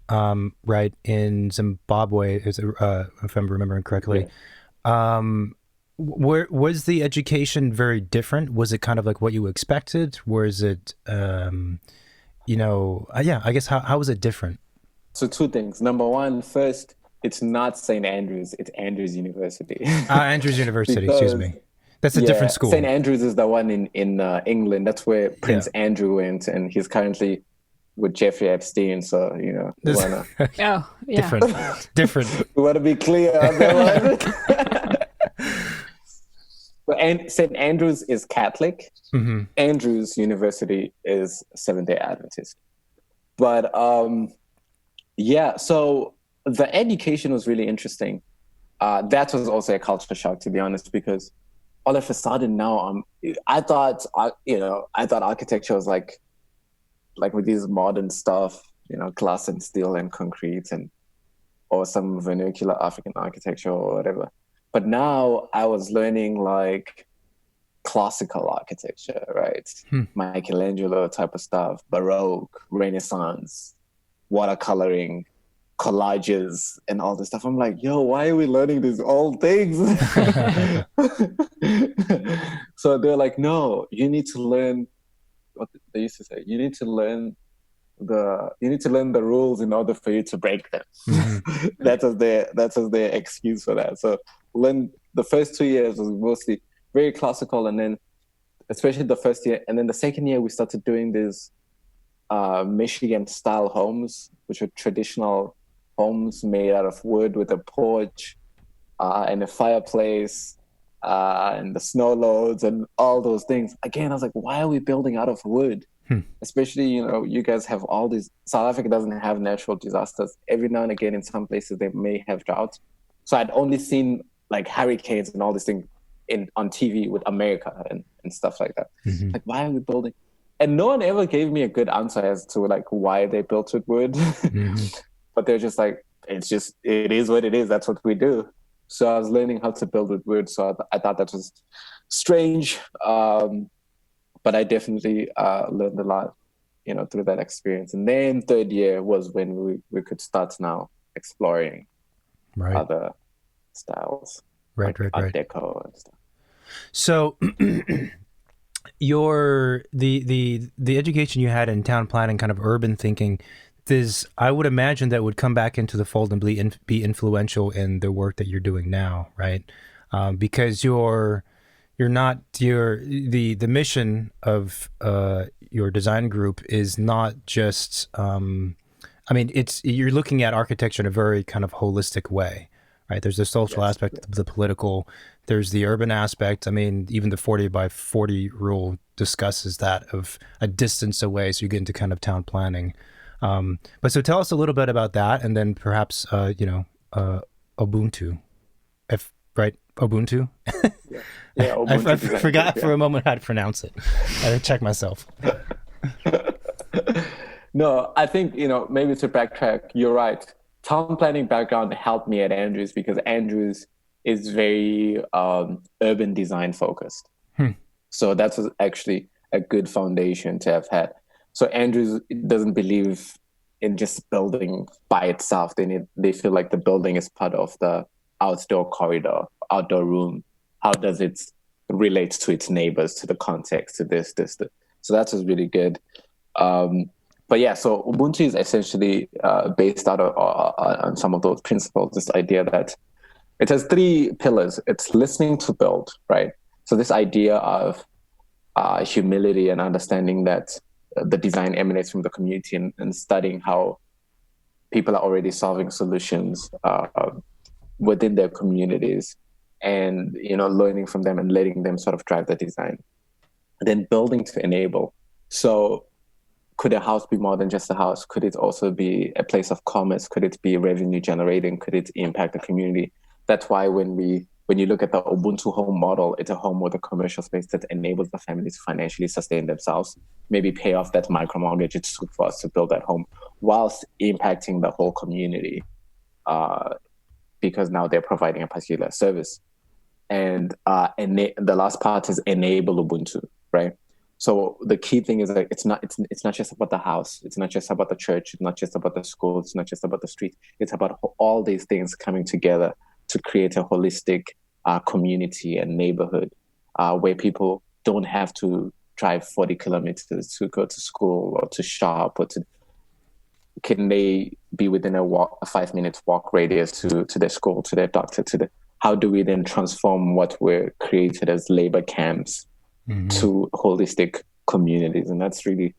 right, in Zimbabwe, if I'm remembering correctly. Yeah. Where was the education very different? Was it kind of like what you expected? Was it, yeah, I guess how was it different? So two things. Number one, first, it's not St. Andrews, it's Andrews University. Andrews University, excuse Because, me. That's a different yeah, St. school. Andrews is the one in England. That's where Yeah. Prince Andrew went, and he's currently with Jeffrey Epstein. So, we This- wanna Oh, yeah. different. we wanna be clear on that one. But St. Andrews is Catholic. Hmm. Andrews University is Seventh-day Adventist. But yeah, so the education was really interesting. That was also a culture shock, to be honest, because all of a sudden now I thought architecture was like with these modern stuff, glass and steel and concrete or some vernacular African architecture or whatever. But now I was learning like classical architecture, right? Michelangelo type of stuff, Baroque, Renaissance, watercoloring, collages, and all this stuff. I'm like, yo, why are we learning these old things? So they're like, no, you need to learn what they used to say. You need to learn the rules in order for you to break them. Mm-hmm. That was their excuse for that. So the first 2 years was mostly very classical, and then especially the first year, and then the second year we started doing these Michigan style homes, which are traditional homes made out of wood with a porch and a fireplace and the snow loads and all those things. Again, I was like, why are we building out of wood? Especially, you guys have all these. South Africa doesn't have natural disasters. Every now and again, in some places, they may have drought. So I'd only seen like hurricanes and all these things on TV with America and stuff like that. Mm-hmm. Like, why are we building? And no one ever gave me a good answer as to like why they built with wood. Mm-hmm. But they're just like, it is what it is. That's what we do. So I was learning how to build with wood. So I thought that was strange. But I definitely learned a lot, through that experience. And then third year was when we could start now exploring other styles. Right. Art Deco and stuff. So the education you had in town planning, kind of urban thinking, I would imagine that would come back into the fold and be influential in the work that you're doing now, right? Because the mission of your design group is not just you're looking at architecture in a very kind of holistic way, right? There's the social aspect, the political, there's the urban aspect. I mean, even the 40 by 40 rule discusses that, of a distance away, so you get into kind of town planning. But so tell us a little bit about that, and then perhaps Ubuntu, Ubuntu. Yeah, Ubuntu I forgot for a moment how to pronounce it. I had to check myself. No, I think, maybe to backtrack, you're right. Town planning background helped me at Andrews because Andrews is very urban design focused. So that was actually a good foundation to have had. So Andrews doesn't believe in just building by itself. They feel like the building is part of the outdoor corridor, outdoor room. How does it relate to its neighbors, to the context, to this. So that was really good. But yeah, so Ubuntu is essentially based out on some of those principles, this idea that it has 3 pillars. It's listening to build, right? So this idea of humility and understanding that the design emanates from the community and studying how people are already solving solutions within their communities and, learning from them and letting them sort of drive the design. And then building to enable. So could a house be more than just a house? Could it also be a place of commerce? Could it be revenue generating? Could it impact the community? That's why when you look at the Ubuntu home model, it's a home with a commercial space that enables the family to financially sustain themselves, maybe pay off that micro mortgage it took for us to build that home, whilst impacting the whole community, because now they're providing a particular service. And the last part is enable Ubuntu, right? So the key thing is that it's not just about the house. It's not just about the church. It's not just about the school. It's not just about the street. It's about all these things coming together to create a holistic community and neighborhood, where people don't have to drive 40 kilometers to go to school or to shop, or can they be within a 5-minute walk radius to their school, to their doctor, how do we then transform what were created as labor camps to holistic communities? And that's really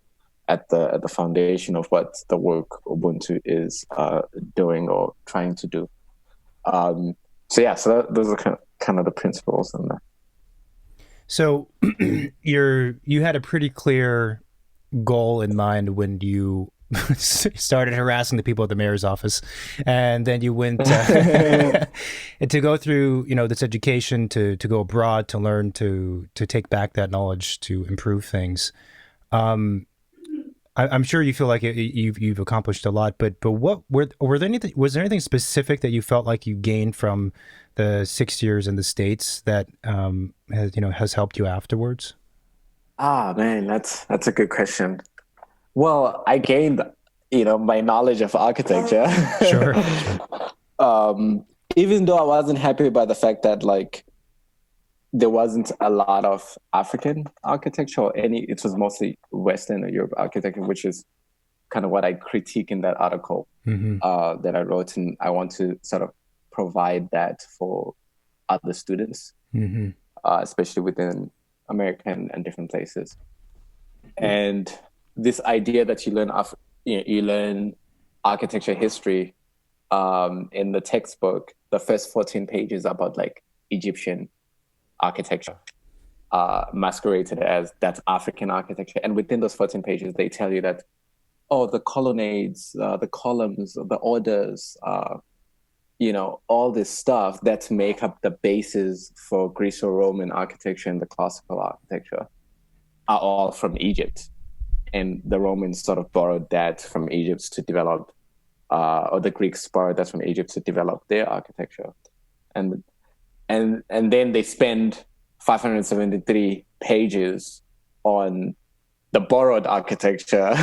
at the foundation of what the work Ubuntu is doing or trying to do. So those are kind of the principles in that. So you had a pretty clear goal in mind when you started harassing the people at the mayor's office, and then you went to go through, this education, to go abroad, to learn, to take back that knowledge, to improve things. I'm sure you feel like you've accomplished a lot, but what was there anything specific that you felt like you gained from the 6 years in the States that has helped you afterwards? Man, that's a good question. Well, I gained, my knowledge of architecture. Sure. Even though I wasn't happy by the fact that there wasn't a lot of African architecture or it was mostly Western Europe architecture, which is kind of what I critique in that article that I wrote. And I want to sort of provide that for other students, especially within America and different places. And this idea that you learn architecture history in the textbook, the first 14 pages about Egyptian architecture, masqueraded as that's African architecture. And within those 14 pages, they tell you that, the colonnades, the columns, the orders, all this stuff that make up the basis for Greco-Roman architecture and the classical architecture are all from Egypt. And the Romans sort of borrowed that from Egypt to develop, or the Greeks borrowed that from Egypt to develop their architecture. And then they spend 573 pages on the borrowed architecture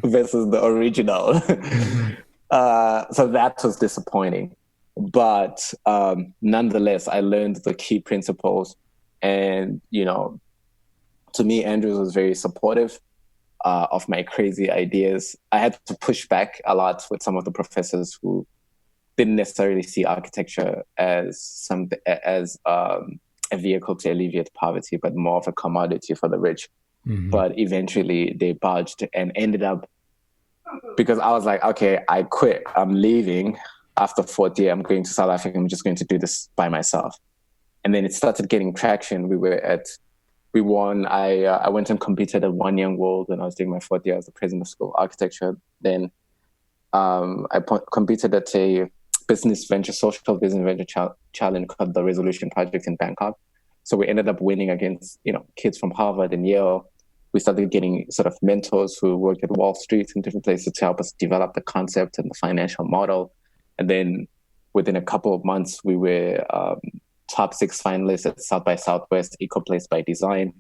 versus the original. So that was disappointing. But nonetheless, I learned the key principles. And, to me, Andrews was very supportive of my crazy ideas. I had to push back a lot with some of the professors who didn't necessarily see architecture as a vehicle to alleviate poverty, but more of a commodity for the rich. But eventually they budged and ended up, because I was like, okay, I quit. I'm leaving after 4th year. I'm going to South Africa. I'm just going to do this by myself. And then it started getting traction. We won. I went and competed at One Young World when I was doing my 4th year as the president of school architecture. Then I competed at a social business venture challenge called the Resolution Project in Bangkok. So we ended up winning against, kids from Harvard and Yale. We started getting sort of mentors who worked at Wall Street and different places to help us develop the concept and the financial model. And then within a couple of months, we were top 6 finalists at South by Southwest Eco Place by Design.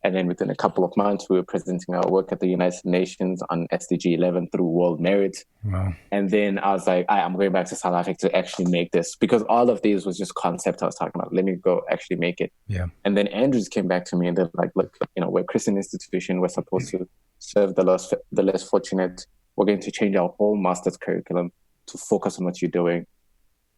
And then within a couple of months, we were presenting our work at the United Nations on SDG 11 through World Merit. Wow. And then I was like, I'm going back to South Africa to actually make this, because all of these was just concept I was talking about. Let me go actually make it. Yeah. And then Andrews came back to me and they're like, look, we're a Christian institution. We're supposed to serve the less fortunate. We're going to change our whole master's curriculum to focus on what you're doing.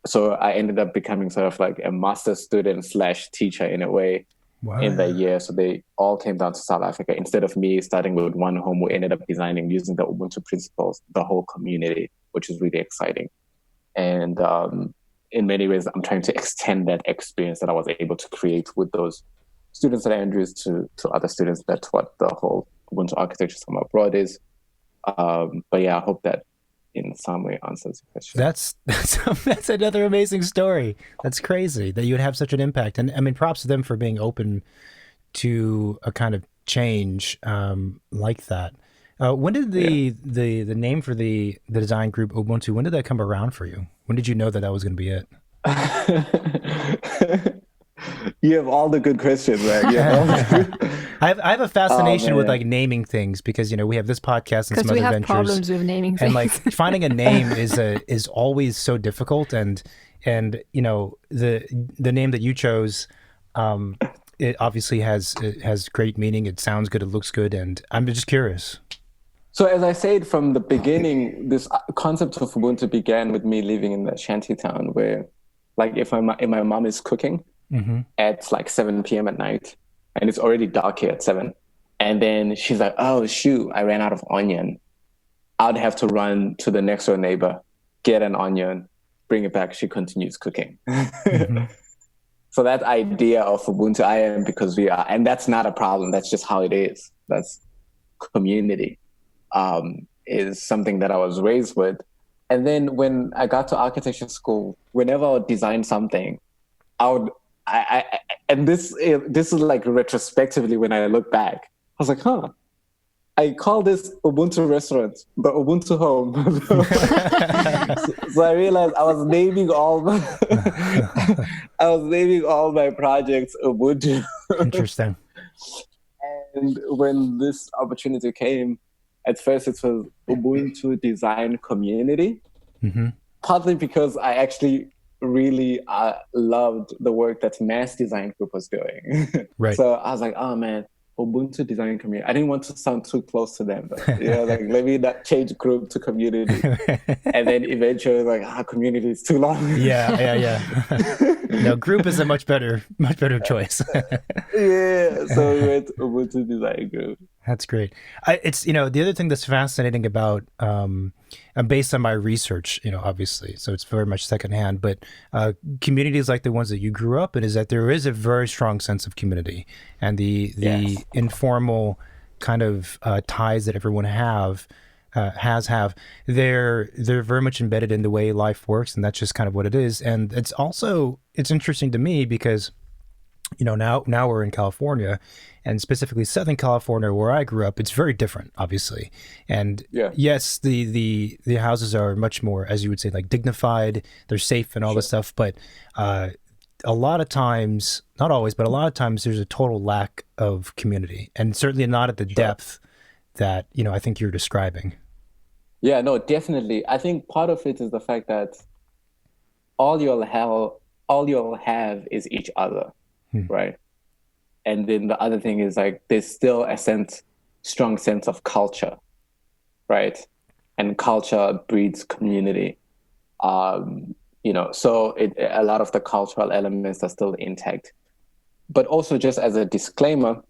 So I ended up becoming sort of like a master's student / teacher in a way. Wow. In that year. So they all came down to South Africa. Instead of me starting with one home, we ended up designing using the Ubuntu principles, the whole community, which is really exciting. And in many ways, I'm trying to extend that experience that I was able to create with those students at Andrews to other students. That's what the whole Ubuntu architecture summer abroad is. But yeah, I hope that in some way answers your question. That's another amazing story. That's crazy that you would have such an impact. And I mean, props to them for being open to a kind of change like that. When did the name for the design group Ubuntu, when did that come around for you? When did you know that was going to be it? You have all the good questions, man. I have a Oh fascination with man. like naming things because we have this podcast and Because some we other have ventures, problems with naming and things. like finding a name is always so difficult, and the name that you chose, it obviously has great meaning. It sounds good. It looks good, and I'm just curious. So as I said from the beginning, this concept of Ubuntu began with me living in the shanty town where, like, if my mom is cooking at like 7 p.m. at night, and it's already dark here at 7, and then she's like, "Oh shoot, I ran out of onion." I'd have to run to the next door neighbor, get an onion, bring it back. She continues cooking. Mm-hmm. So that idea of Ubuntu, I am because we are, and that's not a problem. That's just how it is. That's community. Is something that I was raised with. And then when I got to architecture school, whenever I would design something, I would, and this is like retrospectively when I look back, I was like, I call this Ubuntu restaurant, the Ubuntu home. So I realized I was naming all my projects Ubuntu. Interesting. And when this opportunity came, at first it was Ubuntu Design Community, partly because I actually really loved the work that Mass Design Group was doing. Right. So I was like, oh man, Ubuntu Design Community. I didn't want to sound too close to them, but like let me not change group to community. And then eventually like, community is too long. Yeah. No, group is a much better choice. Yeah, so we went Ubuntu Design Group. That's great. It's the other thing that's fascinating about, based on my research, obviously, so it's very much secondhand, but communities like the ones that you grew up in is that there is a very strong sense of community, and the informal kind of ties that everyone have. They're very much embedded in the way life works, and that's just kind of what it is. And it's interesting to me because now we're in California, and specifically Southern California where I grew up. It's very different, obviously, and yes, the houses are much more, as you would say, like dignified, they're safe and all this stuff, but a lot of times, not always, but a lot of times there's a total lack of community, and certainly not at the depth that I think you're describing. Yeah, no, definitely. I think part of it is the fact that all you'll have is each other, right? And then the other thing is like there's still a strong sense of culture, right? And culture breeds community. So a lot of the cultural elements are still intact. But also, just as a disclaimer,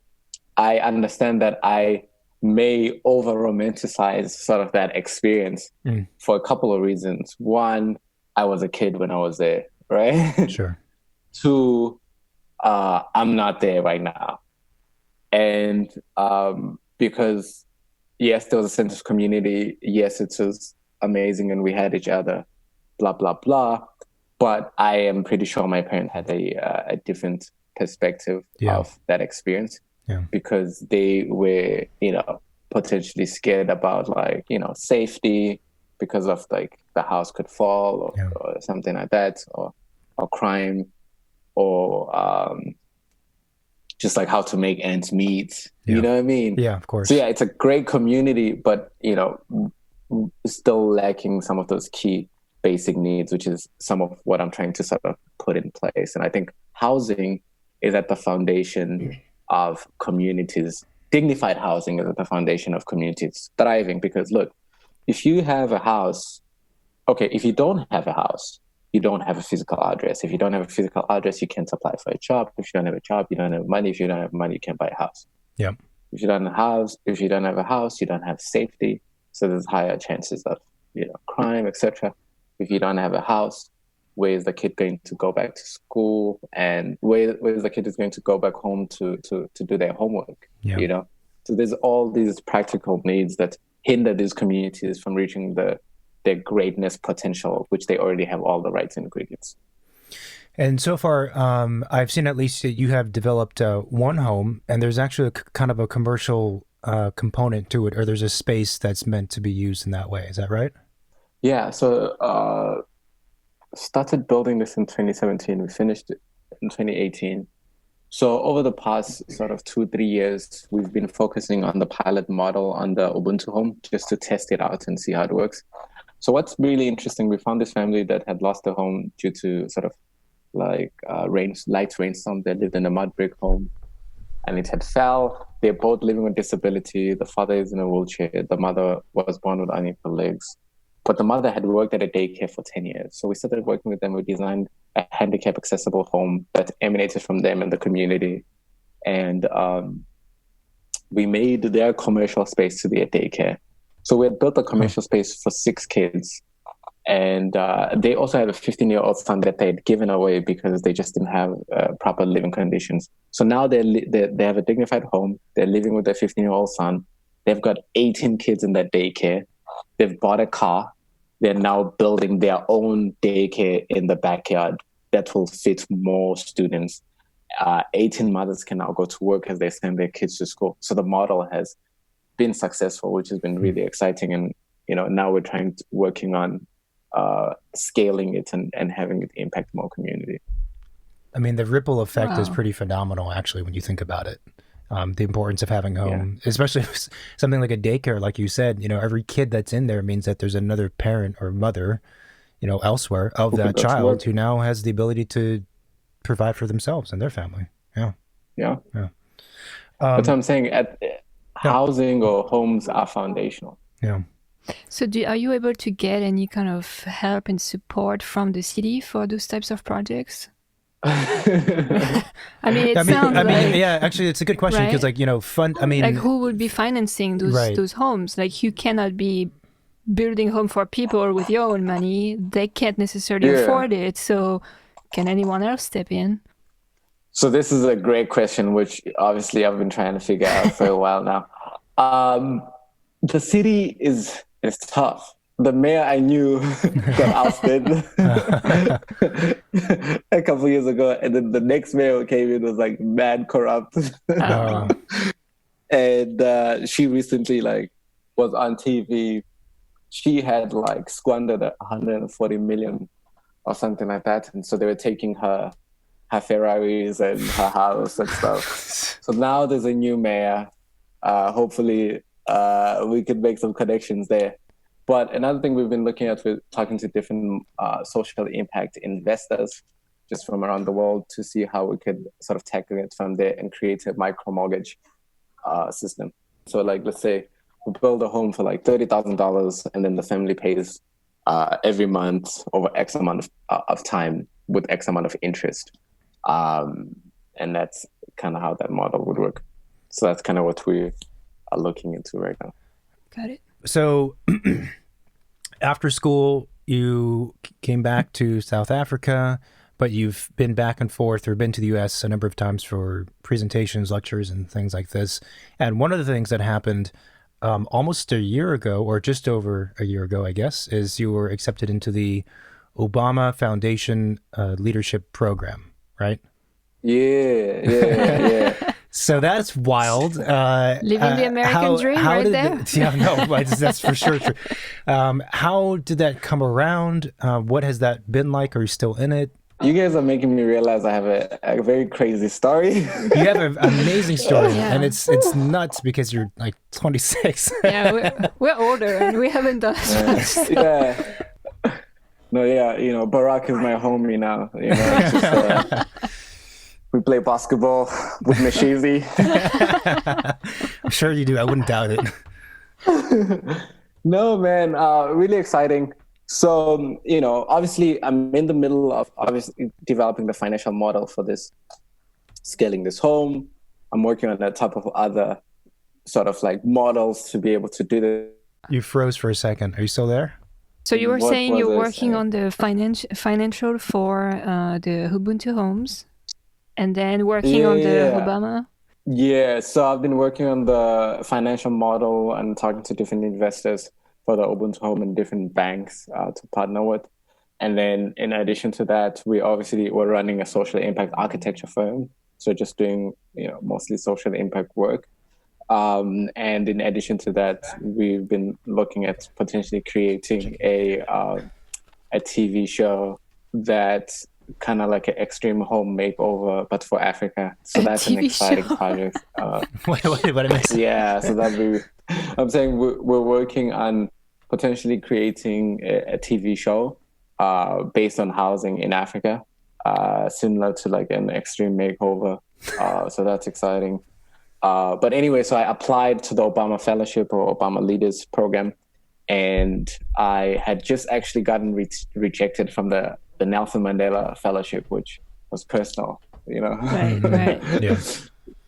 I understand that I may over-romanticize sort of that experience for a couple of reasons. One, I was a kid when I was there, right? Sure. Two, I'm not there right now. And because, yes, there was a sense of community. Yes, it was amazing and we had each other, blah, blah, blah. But I am pretty sure my parents had a different perspective of that experience. Yeah. Because they were, potentially scared about like, safety because of like the house could fall or something like that, or crime, or just like how to make ends meet. You know what I mean? Yeah, of course. So yeah, it's a great community, but still lacking some of those key basic needs, which is some of what I'm trying to sort of put in place. And I think housing is at the foundation of communities. Dignified housing is at the foundation of communities thriving, because look, if you have a house, if you don't have a house, you don't have a physical address. If you don't have a physical address, you can't apply for a job. If you don't have a job, you don't have money. If you don't have money, you can't buy a house. Yeah. If you don't have a house, you don't have safety. So there's higher chances of, crime, etc. If you don't have a house, where is the kid going to go back to school, and where is the kid is going to go back home to do their homework? Yeah. So there's all these practical needs that hinder these communities from reaching their greatness potential, which they already have all the right ingredients. And so far, I've seen at least that you have developed one home, and there's actually kind of a commercial component to it, or there's a space that's meant to be used in that way. Is that right? Yeah. So started building this in 2017. We finished it in 2018. So over the past sort of 2, 3 years, we've been focusing on the pilot model on the Ubuntu home just to test it out and see how it works. So what's really interesting, we found this family that had lost their home due to sort of like light rainstorm. They lived in a mud brick home and it had fell. They're both living with disability. The father is in a wheelchair. The mother was born with unequal legs. But the mother had worked at a daycare for 10 years. So we started working with them. We designed a handicap accessible home that emanated from them and the community. And we made their commercial space to be a daycare. So we had built a commercial space for 6 kids. And they also had a 15-year-old son that they had given away because they just didn't have proper living conditions. So now they have a dignified home. They're living with their 15-year-old son. They've got 18 kids in that daycare. They've bought a car. They're now building their own daycare in the backyard that will fit more students. 18 mothers can now go to work as they send their kids to school. So the model has been successful, which has been really exciting. And now we're working on scaling it and having it impact more community. I mean, the ripple effect is pretty phenomenal, actually, when you think about it. The importance of having home, especially something like a daycare, like you said, every kid that's in there means that there's another parent or mother, elsewhere of that child who now has the ability to provide for themselves and their family. Yeah. But I'm saying housing or homes are foundational. Yeah. So are you able to get any kind of help and support from the city for those types of projects? I mean, actually, it's a good question because, who would be financing those homes? Like, you cannot be building home for people with your own money. They can't necessarily afford it. So, can anyone else step in? So this is a great question, which obviously I've been trying to figure out for a while now. The city is tough. The mayor I knew got ousted a couple years ago, and then the next mayor who came in was like mad corrupt. And she recently was on TV. She had squandered 140 million or something like that, and so they were taking her Ferraris and her house and stuff. So now there's a new mayor. Hopefully, we could make some connections there. But another thing we've been looking at, we're talking to different social impact investors just from around the world to see how we could sort of tackle it from there and create a micro mortgage system. So let's say we build a home for $30,000 and then the family pays every month over X amount of time with X amount of interest. And that's kind of how that model would work. So that's kind of what we are looking into right now. Got it. So after school, you came back to South Africa, but you've been back and forth or been to the U.S. a number of times for presentations, lectures, and things like this. And one of the things that happened almost a year ago, or just over a year ago, I guess, is you were accepted into the Obama Foundation Leadership Program, right? Yeah. So that's wild. Living the American dream right there. That's for sure true. How did that come around? What has that been like? Are you still in it? You guys are making me realize I have a very crazy story. You have an amazing story, and it's nuts because you're 26. Yeah, we're older and we haven't done as much. Barack is my homie now. It's just, we play basketball with Meshizi. I'm sure you do. I wouldn't doubt it. No, man. Really exciting. So, obviously, I'm in the middle of developing the financial model for this, scaling this home. I'm working on a top of other sort of models to be able to do this. You froze for a second. Are you still there? So you were saying you're working on the financial for the Ubuntu homes? And then working on the Obama? Yeah, so I've been working on the financial model and talking to different investors for the Ubuntu home and different banks to partner with. And then in addition to that, we're running a social impact architecture firm. So just doing, mostly social impact work. And in addition to that, we've been looking at potentially creating a TV show that kind of like an extreme home makeover, but for Africa. So A that's an TV exciting show. project. What I missed? Yeah, so I'm saying we're working on potentially creating a TV show based on housing in Africa, similar to like an extreme makeover. So that's exciting. But anyway, so I applied to the Obama Fellowship or Obama Leaders Program, and I had just actually gotten rejected from the Nelson Mandela Fellowship, which was personal, you know. Right. Yeah.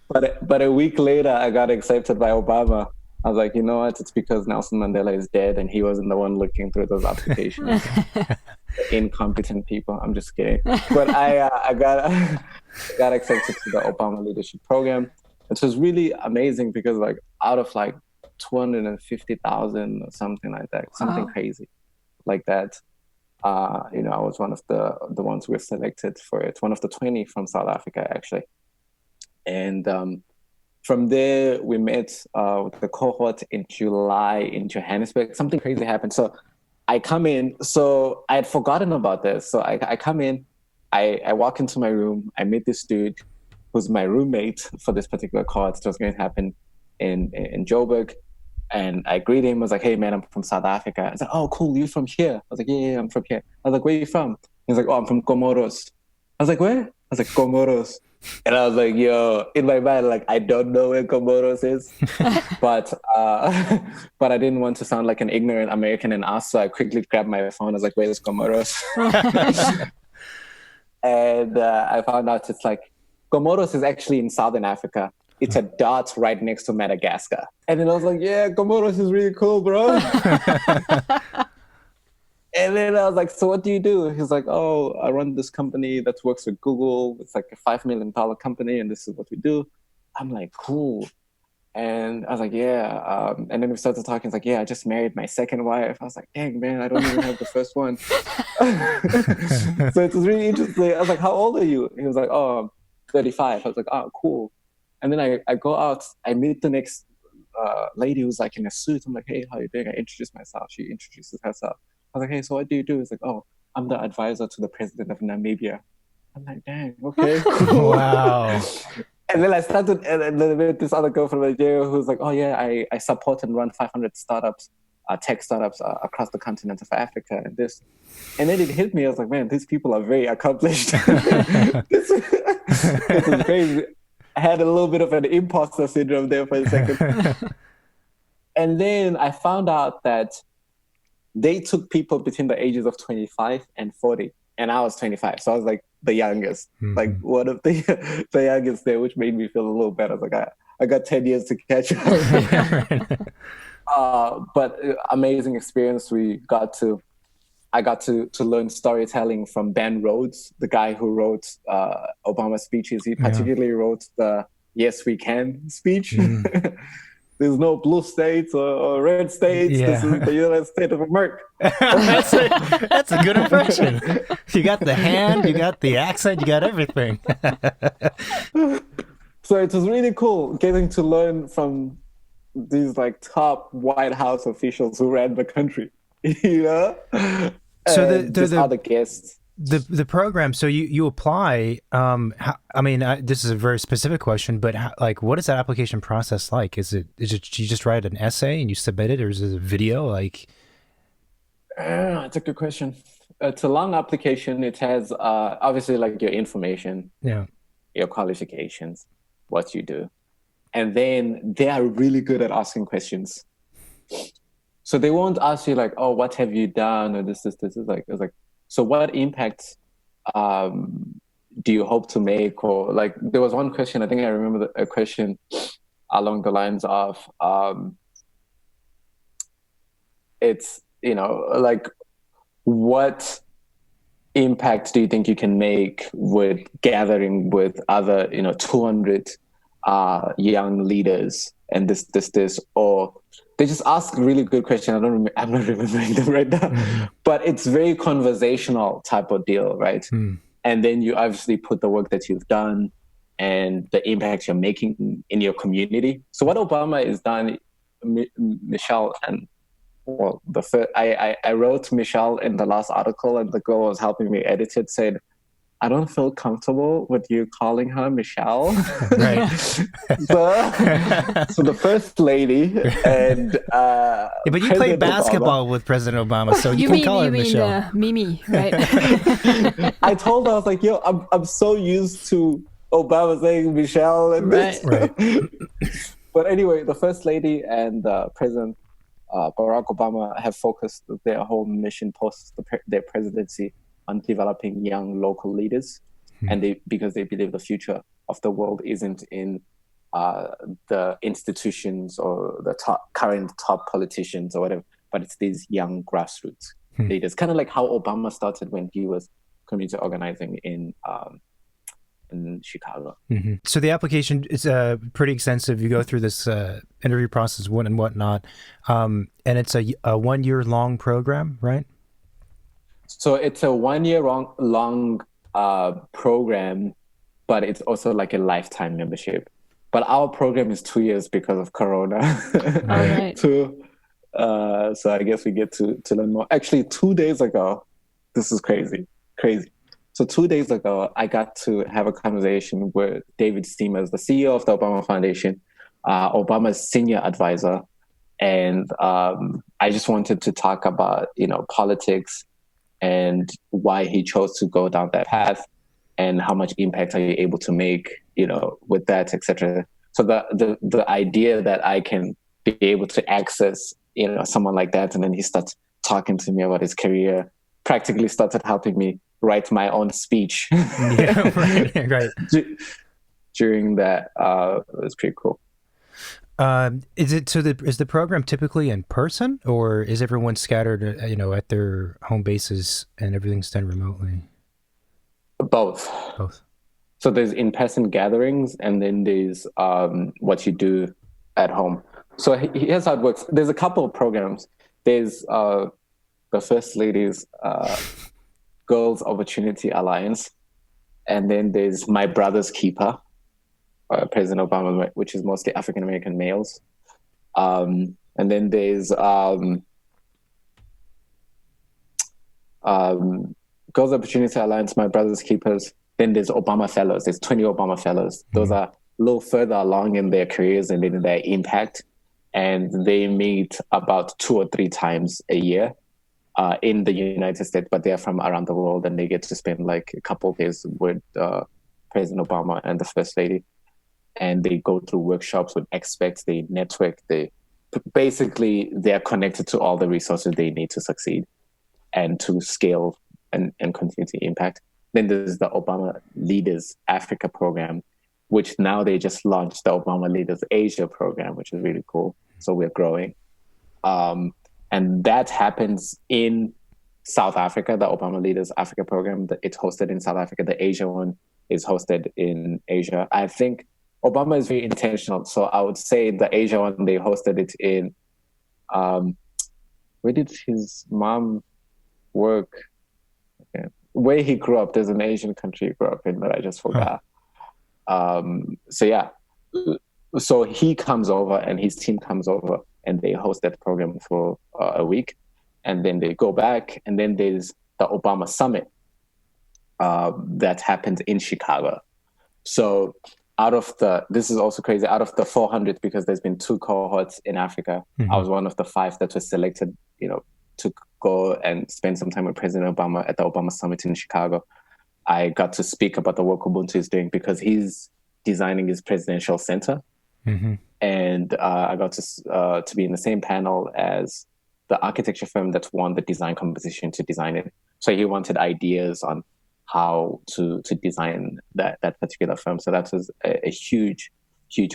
But a week later, I got accepted by Obama. I was like, you know what? It's because Nelson Mandela is dead, and he wasn't the one looking through those applications. Incompetent people. I'm just kidding. But I got accepted to the Obama Leadership Program, which was really amazing because like out of like 250,000 or something like that, something crazy like that. You know, I was one of the ones who were selected for it, one of the 20 from South Africa, actually. And from there, we met with the cohort in July in Johannesburg. Something crazy happened. So I come in. So I had forgotten about this. So I come in, I walk into my room. I meet this dude who's my roommate for this particular cohort. It was going to happen in Joburg. And I greet him. I was like, hey, man, I'm from South Africa. He's like, oh, cool. You from here? I was like, yeah, I'm from here. I was like, where are you from? He's like, oh, I'm from Comoros. I was like, where? I was like, Comoros. And I was like, yo, in my mind, like, I don't know where Comoros is. but I didn't want to sound like an ignorant American and ask. So I quickly grabbed my phone. I was like, where's Comoros? And I found out it's like, Comoros is actually in Southern Africa. It's a dot right next to Madagascar. And then I was like, yeah, Comoros is really cool, bro. And then I was like, so what do you do? He's like, oh, I run this company that works with Google. It's like a $5 million company, and this is what we do. I'm like, cool. And I was like, yeah. And then we started talking. He's like, yeah, I just married my second wife. I was like, dang, man, I don't even have the first one. So it was really interesting. I was like, how old are you? He was like, oh, I'm 35. I was like, oh, cool. And then I go out, I meet the next lady who's like in a suit. I'm like, hey, how you doing? I introduce myself. She introduces herself. I was like, hey, so what do you do? He's like, oh, I'm the advisor to the president of Namibia. I'm like, dang, okay, cool. Wow. And then I started, and then met this other girl from Nigeria who's like, oh yeah, I support and run 500 startups, tech startups across the continent of Africa and this. And then it hit me. I was like, man, these people are very accomplished. This is crazy. I had a little bit of an imposter syndrome there for a second. And then I found out that they took people between the ages of 25 and 40. And I was 25. So I was like the youngest, like one of the youngest there, which made me feel a little better. Like I got 10 years to catch up. But amazing experience. I got to learn storytelling from Ben Rhodes, the guy who wrote Obama speeches. He particularly wrote the "Yes, We Can" speech. There's no blue states or red states. Yeah. This is the United States of America. That's a good impression. You got the hand, you got the accent, you got everything. So it was really cool getting to learn from these like top White House officials who ran the country. You know. So the other guests. The program. So you apply. This is a very specific question, but what is that application process like? Is it you just write an essay and you submit it, or is it a video? Like, it's a good question. It's a long application. It has obviously like your information, your qualifications, what you do, and then they are really good at asking questions. So they won't ask you like, oh, what have you done, or this is like, it's like, so what impact do you hope to make? Or like, there was one question, I think I remember a question along the lines of, it's, like, what impact do you think you can make with gathering with other, 200 young leaders and this, or they just ask a really good question. I'm not remembering them right now, but it's very conversational type of deal, right? And then you obviously put the work that you've done and the impact you're making in your community. So what Obama has done, Michelle, and well, I wrote Michelle in the last article, and the girl was helping me edit it, said, I don't feel comfortable with you calling her Michelle. Right. So the first lady and Yeah, but you played President basketball with President Obama, so you can call her Michelle. Mimi, right? I told her, I was like, yo, I'm so used to Obama saying Michelle and this. Right. But anyway, the first lady and President Barack Obama have focused their whole mission post their presidency on developing young local leaders, and because they believe the future of the world isn't in the institutions or the current top politicians or whatever, but it's these young grassroots leaders, kind of like how Obama started when he was community organizing in Chicago. So the application is pretty extensive. You go through this interview process and whatnot, and it's a 1 year long program, right? So it's a 1 year long program, but it's also like a lifetime membership. But our program is 2 years because of Corona. All right. So I guess we get to learn more. Actually, 2 days ago, this is crazy. So 2 days ago, I got to have a conversation with David Stevens, the CEO of the Obama Foundation, Obama's senior advisor. And I just wanted to talk about, politics and why he chose to go down that path and how much impact are you able to make, with that, etc. So the idea that I can be able to access, someone like that, and then he starts talking to me about his career, practically started helping me write my own speech. Yeah, right. During that, it was pretty cool. Is the program typically in person, or is everyone scattered, at their home bases and everything's done remotely? Both. So there's in-person gatherings, and then there's what you do at home. So here's how it works. There's a couple of programs. There's the First Lady's Girls Opportunity Alliance, and then there's My Brother's Keeper, President Obama, which is mostly African American males, and then there's Girls Opportunity Alliance, My Brother's Keepers. Then there's Obama Fellows. There's 20 Obama Fellows. Those are a little further along in their careers and in their impact, and they meet about 2 or 3 times a year in the United States, but they're from around the world, and they get to spend like a couple of days with President Obama and the First Lady. And they go through workshops with experts, they network, basically they're connected to all the resources they need to succeed and to scale and continue to impact. Then there's the Obama Leaders Africa program, which now they just launched the Obama Leaders Asia program, which is really cool. So we're growing. And that happens in South Africa, the Obama Leaders Africa program. It's hosted in South Africa. The Asia one is hosted in Asia. I think Obama is very intentional. So I would say the Asia one, they hosted it in, where did his mom work? Okay. Where he grew up, there's an Asian country he grew up in that I just forgot. So he comes over and his team comes over and they host that program for a week, and then they go back, and then there's the Obama Summit that happens in Chicago. So this is also crazy, out of the 400, because there's been 2 cohorts in Africa, I was one of the 5 that was selected, to go and spend some time with President Obama at the Obama Summit in Chicago. I got to speak about the work Ubuntu is doing because he's designing his presidential center. And I got to be in the same panel as the architecture firm that won the design competition to design it. So he wanted ideas on how to design that particular firm. So that was a huge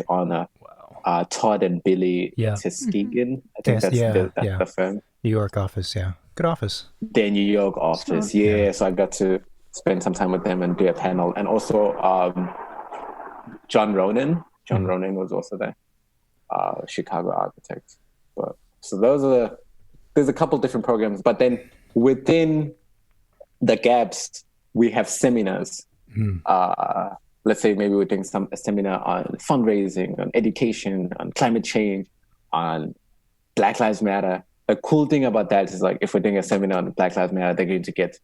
honor. Wow. Todd and Billy Tuskegee, I think that's the firm. New York office, yeah. Good office. Their New York office, yeah. So I got to spend some time with them and do a panel. And also John Ronan. John Ronan was also there, Chicago architect. So there's a couple different programs, but then within the gaps, we have seminars. Let's say maybe we're doing a seminar on fundraising, on education, on climate change, on Black Lives Matter. The cool thing about that is, like, if we're doing a seminar on Black Lives Matter, they're going to get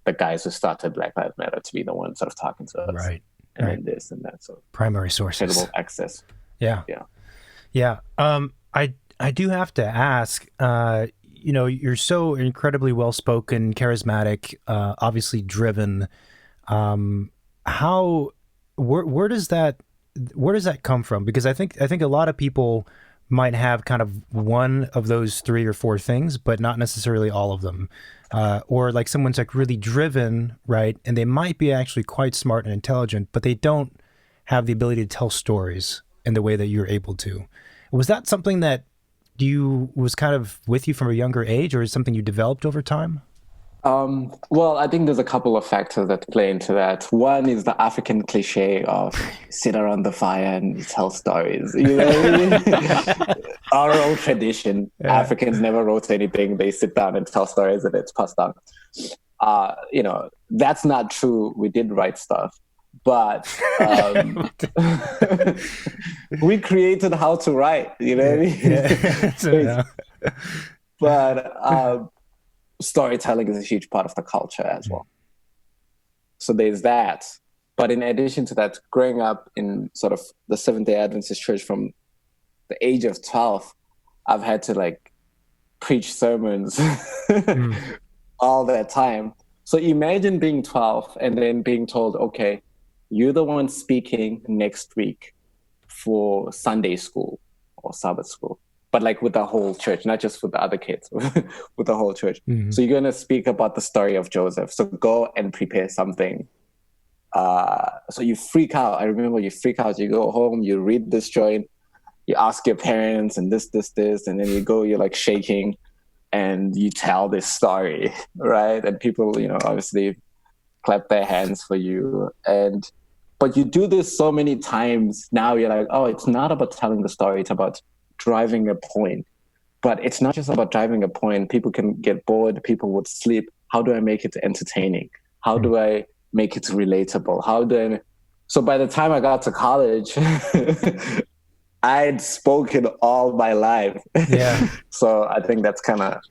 the guys who started Black Lives Matter to be the ones sort of talking to us. Right. And Right. then this and that. So Primary sources. incredible access. Yeah. Yeah. Yeah. I do have to ask, you're so incredibly well-spoken, charismatic, obviously driven. Where does that come from? Because I think a lot of people might have kind of one of those 3 or 4 things, but not necessarily all of them. Or like someone's like really driven, right? And they might be actually quite smart and intelligent, but they don't have the ability to tell stories in the way that you're able to. Was that something that was kind of with you from a younger age, or is something you developed over time? Well, I think there's a couple of factors that play into that. One is the African cliche of sit around the fire and tell stories. You know what I mean? Oral tradition. Yeah. Africans never wrote anything. They sit down and tell stories and it's passed down. That's not true. We did write stuff. But we created how to write, you know what I mean? But storytelling is a huge part of the culture as well. So there's that. But in addition to that, growing up in sort of the Seventh-day Adventist church from the age of 12, I've had to like preach sermons all that time. So imagine being 12 and then being told, okay, you're the one speaking next week for Sunday school or Sabbath school, but like with the whole church, not just for the other kids, with the whole church. Mm-hmm. So you're going to speak about the story of Joseph. So go and prepare something. So you freak out. I remember you freak out. You go home, you read this joint, you ask your parents and this, and then you go, you're like shaking and you tell this story, right? And people, obviously clap their hands for you. But you do this so many times now, you're like, oh, it's not about telling the story. It's about driving a point. But it's not just about driving a point. People can get bored. People would sleep. How do I make it entertaining? How do I make it relatable? So by the time I got to college, I'd spoken all my life. Yeah. So I think that's kind of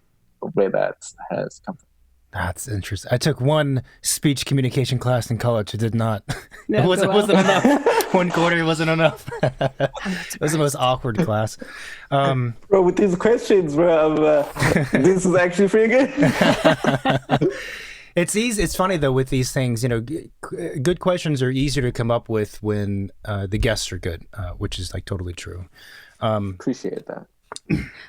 where that has come from. That's interesting. I took one speech communication class in college. It did not. It wasn't enough. 1 quarter wasn't enough. It was the most awkward class. Bro, with these questions, bro, this is actually pretty good. It's easy. It's funny though with these things. Good questions are easier to come up with when the guests are good, which is like totally true. Appreciate that.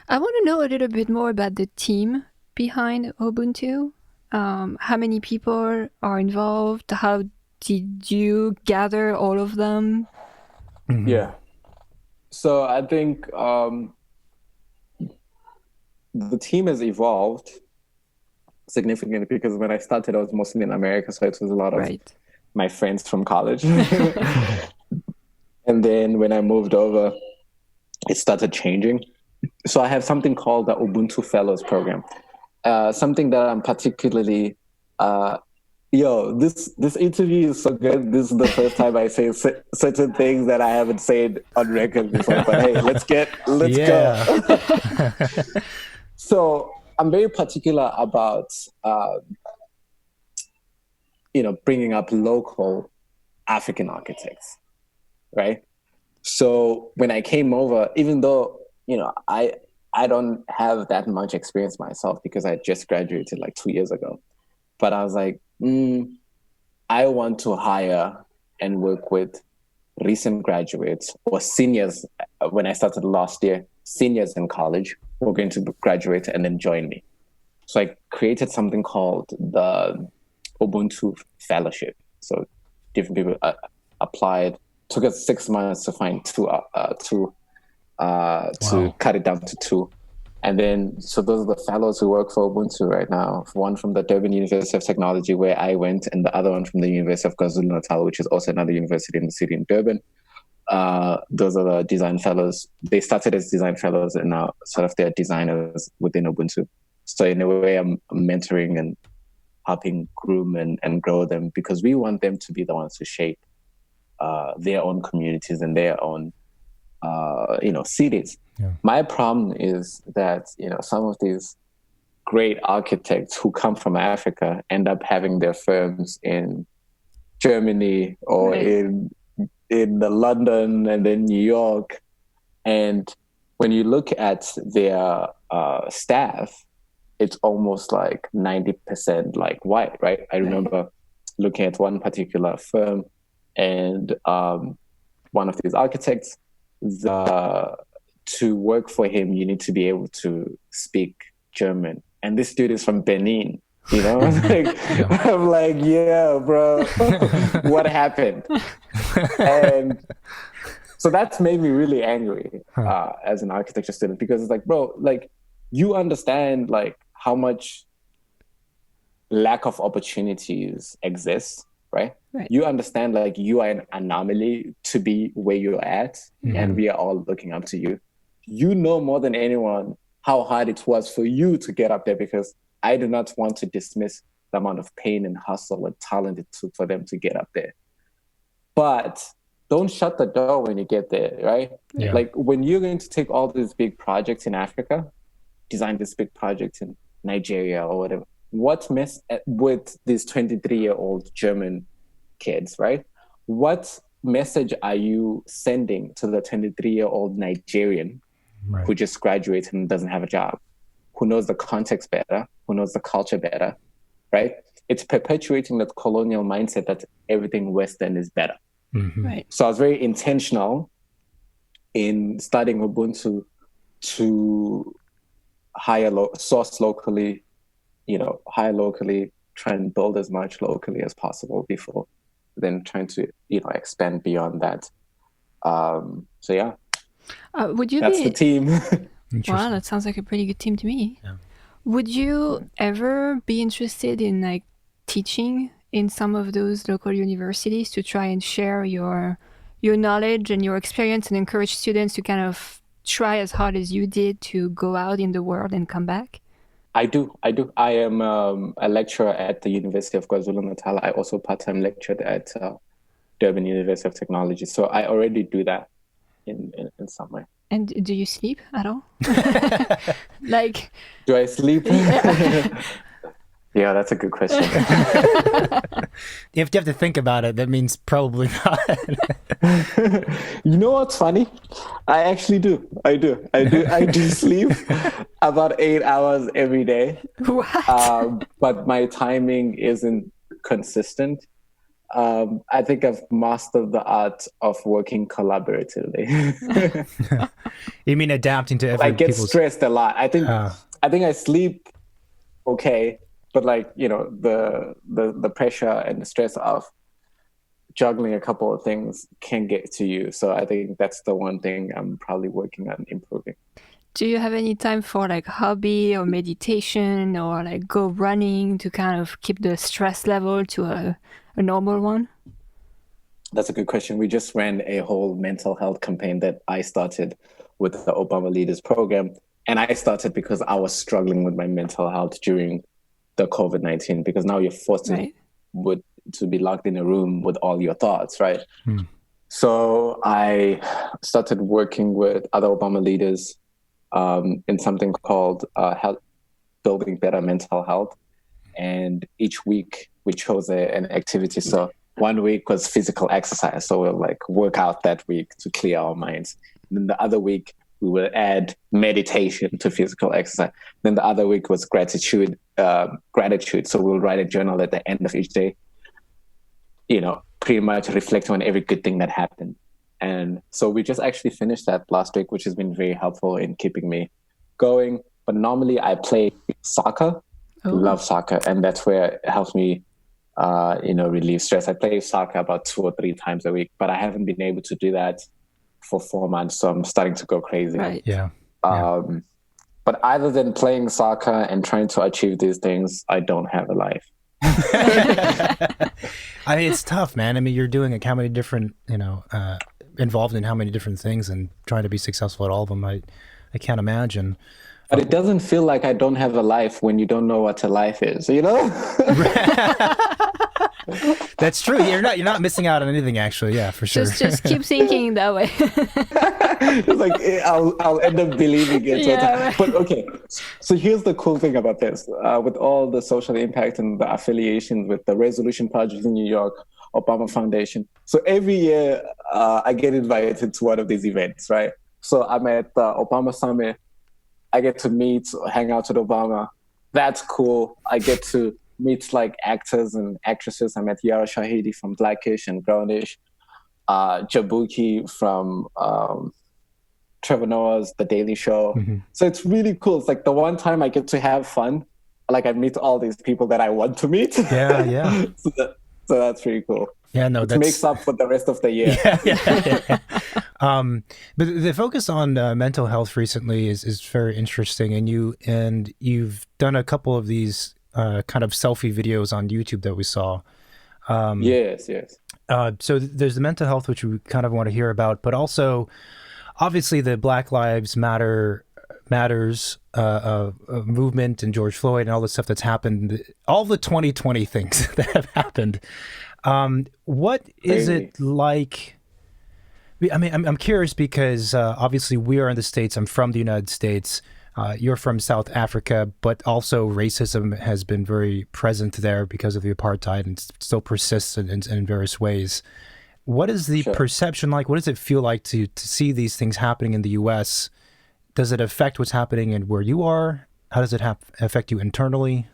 I want to know a little bit more about the team behind Ubuntu. How many people are involved? How did you gather all of them? Mm-hmm. Yeah. So I think the team has evolved significantly because when I started, I was mostly in America. So it was a lot of my friends from college. And then when I moved over, it started changing. So I have something called the Ubuntu Fellows Program. Something that I'm particularly, this interview is so good. This is the first time I say certain things that I haven't said on record before. But hey, let's go. So I'm very particular about, bringing up local African architects, right? So when I came over, even though, I don't have that much experience myself because I just graduated like 2 years ago. But I was like, I want to hire and work with recent graduates or seniors. When I started last year, seniors in college who are going to graduate and then join me. So I created something called the Ubuntu Fellowship. So different people applied. Took us 6 months to find two to cut it down to 2. And then, so those are the fellows who work for Ubuntu right now. One from the Durban University of Technology, where I went, and the other one from the University of KwaZulu-Natal, which is also another university in the city in Durban. Those are the design fellows. They started as design fellows and now sort of they're designers within Ubuntu. So in a way, I'm mentoring and helping groom and grow them because we want them to be the ones to shape their own communities and their own cities. Yeah. My problem is that, some of these great architects who come from Africa end up having their firms in Germany or Right. in London and then New York. And when you look at their staff, it's almost like 90% like white, right? I remember looking at one particular firm, and one of these architects, to work for him, you need to be able to speak German. And this dude is from Benin, you know? I'm like, yeah, bro, what happened? And so that's made me really angry as an architecture student, because it's like, bro, like, you understand like how much lack of opportunities exists, right? You understand like you are an anomaly to be where you're at, and we are all looking up to you. You know more than anyone how hard it was for you to get up there, because I do not want to dismiss the amount of pain and hustle and talent it took for them to get up there. But don't shut the door when you get there, right? Yeah. Like when you're going to take all these big projects in Africa, design this big project in Nigeria or whatever, what mess with these 23-year-old German kids, right? What message are you sending to the 23-year-old Nigerian who just graduated and doesn't have a job, who knows the context better, who knows the culture better, right? It's perpetuating that colonial mindset that everything Western is better. Right. So I was very intentional in studying Ubuntu to source locally, hire locally, try and build as much locally as possible before then trying to, expand beyond that. So yeah, that's the team. Wow, that sounds like a pretty good team to me. Yeah. Would you ever be interested in like teaching in some of those local universities to try and share your knowledge and your experience and encourage students to kind of try as hard as you did to go out in the world and come back? I do. I am a lecturer at the University of KwaZulu-Natal. I also part-time lectured at Durban University of Technology. So I already do that in some way. And do you sleep at all? Like, do I sleep? Yeah, that's a good question. If you have to think about it, that means probably not. You know what's funny? I actually do. I do sleep about 8 hours every day. What? But my timing isn't consistent. I think I've mastered the art of working collaboratively. You mean adapting to every? I get stressed a lot. I think I sleep okay, but like the pressure and the stress of juggling a couple of things can get to you. So I think that's the one thing I'm probably working on improving. Do you have any time for like hobby or meditation or like go running to kind of keep the stress level to a normal one? That's a good question. We just ran a whole mental health campaign that I started with the Obama Leaders Program. And I started because I was struggling with my mental health during the COVID-19, because now you're forced to be locked in a room with all your thoughts, right? So I started working with other Obama leaders in something called Building Better Mental Health. And each week we chose an activity. So 1 week was physical exercise. So we'll like work out that week to clear our minds. And then the other week we will add meditation to physical exercise. Then the other week was gratitude. So we'll write a journal at the end of each day, pretty much reflecting on every good thing that happened. And so we just actually finished that last week, which has been very helpful in keeping me going. But normally I play soccer. Love soccer, and that's where it helps me relieve stress. I play soccer about 2 or 3 times a week, but I haven't been able to do that for 4 months, so I'm starting to go crazy. Right. Yeah. But other than playing soccer and trying to achieve these things, I don't have a life. I mean, it's tough, man. I mean, you're doing like how many different, involved in how many different things and trying to be successful at all of them. I can't imagine. But it doesn't feel like I don't have a life when you don't know what a life is, That's true. You're not missing out on anything, actually. Yeah, for sure. Just keep thinking that way. It's like I'll end up believing it. Yeah, right. But okay, so here's the cool thing about this. With all the social impact and the affiliations with the Resolution Project in New York, Obama Foundation. So every year I get invited to one of these events, right? So I'm at the Obama Summit. I get to meet, hang out with Obama. That's cool. I get to meet like actors and actresses. I met Yara Shahidi from Blackish and Brownish, Jabuki from Trevor Noah's The Daily Show. Mm-hmm. So it's really cool. It's like the one time I get to have fun. Like I meet all these people that I want to meet. Yeah. So that's pretty cool. Yeah, no, It makes up for the rest of the year. Yeah. But the focus on mental health recently is very interesting, and you've done a couple of these kind of selfie videos on YouTube that we saw. Yes. So there's the mental health, which we kind of want to hear about, but also obviously the Black Lives Matters movement and George Floyd and all the stuff that's happened, all the 2020 things that have happened. What is it like? I mean, I'm curious because obviously we are in the States. I'm from the United States. You're from South Africa, but also racism has been very present there because of the apartheid and still persists in various ways. What is the perception like? What does it feel like to see these things happening in the U.S.? Does it affect what's happening in where you are? How does it affect you internally?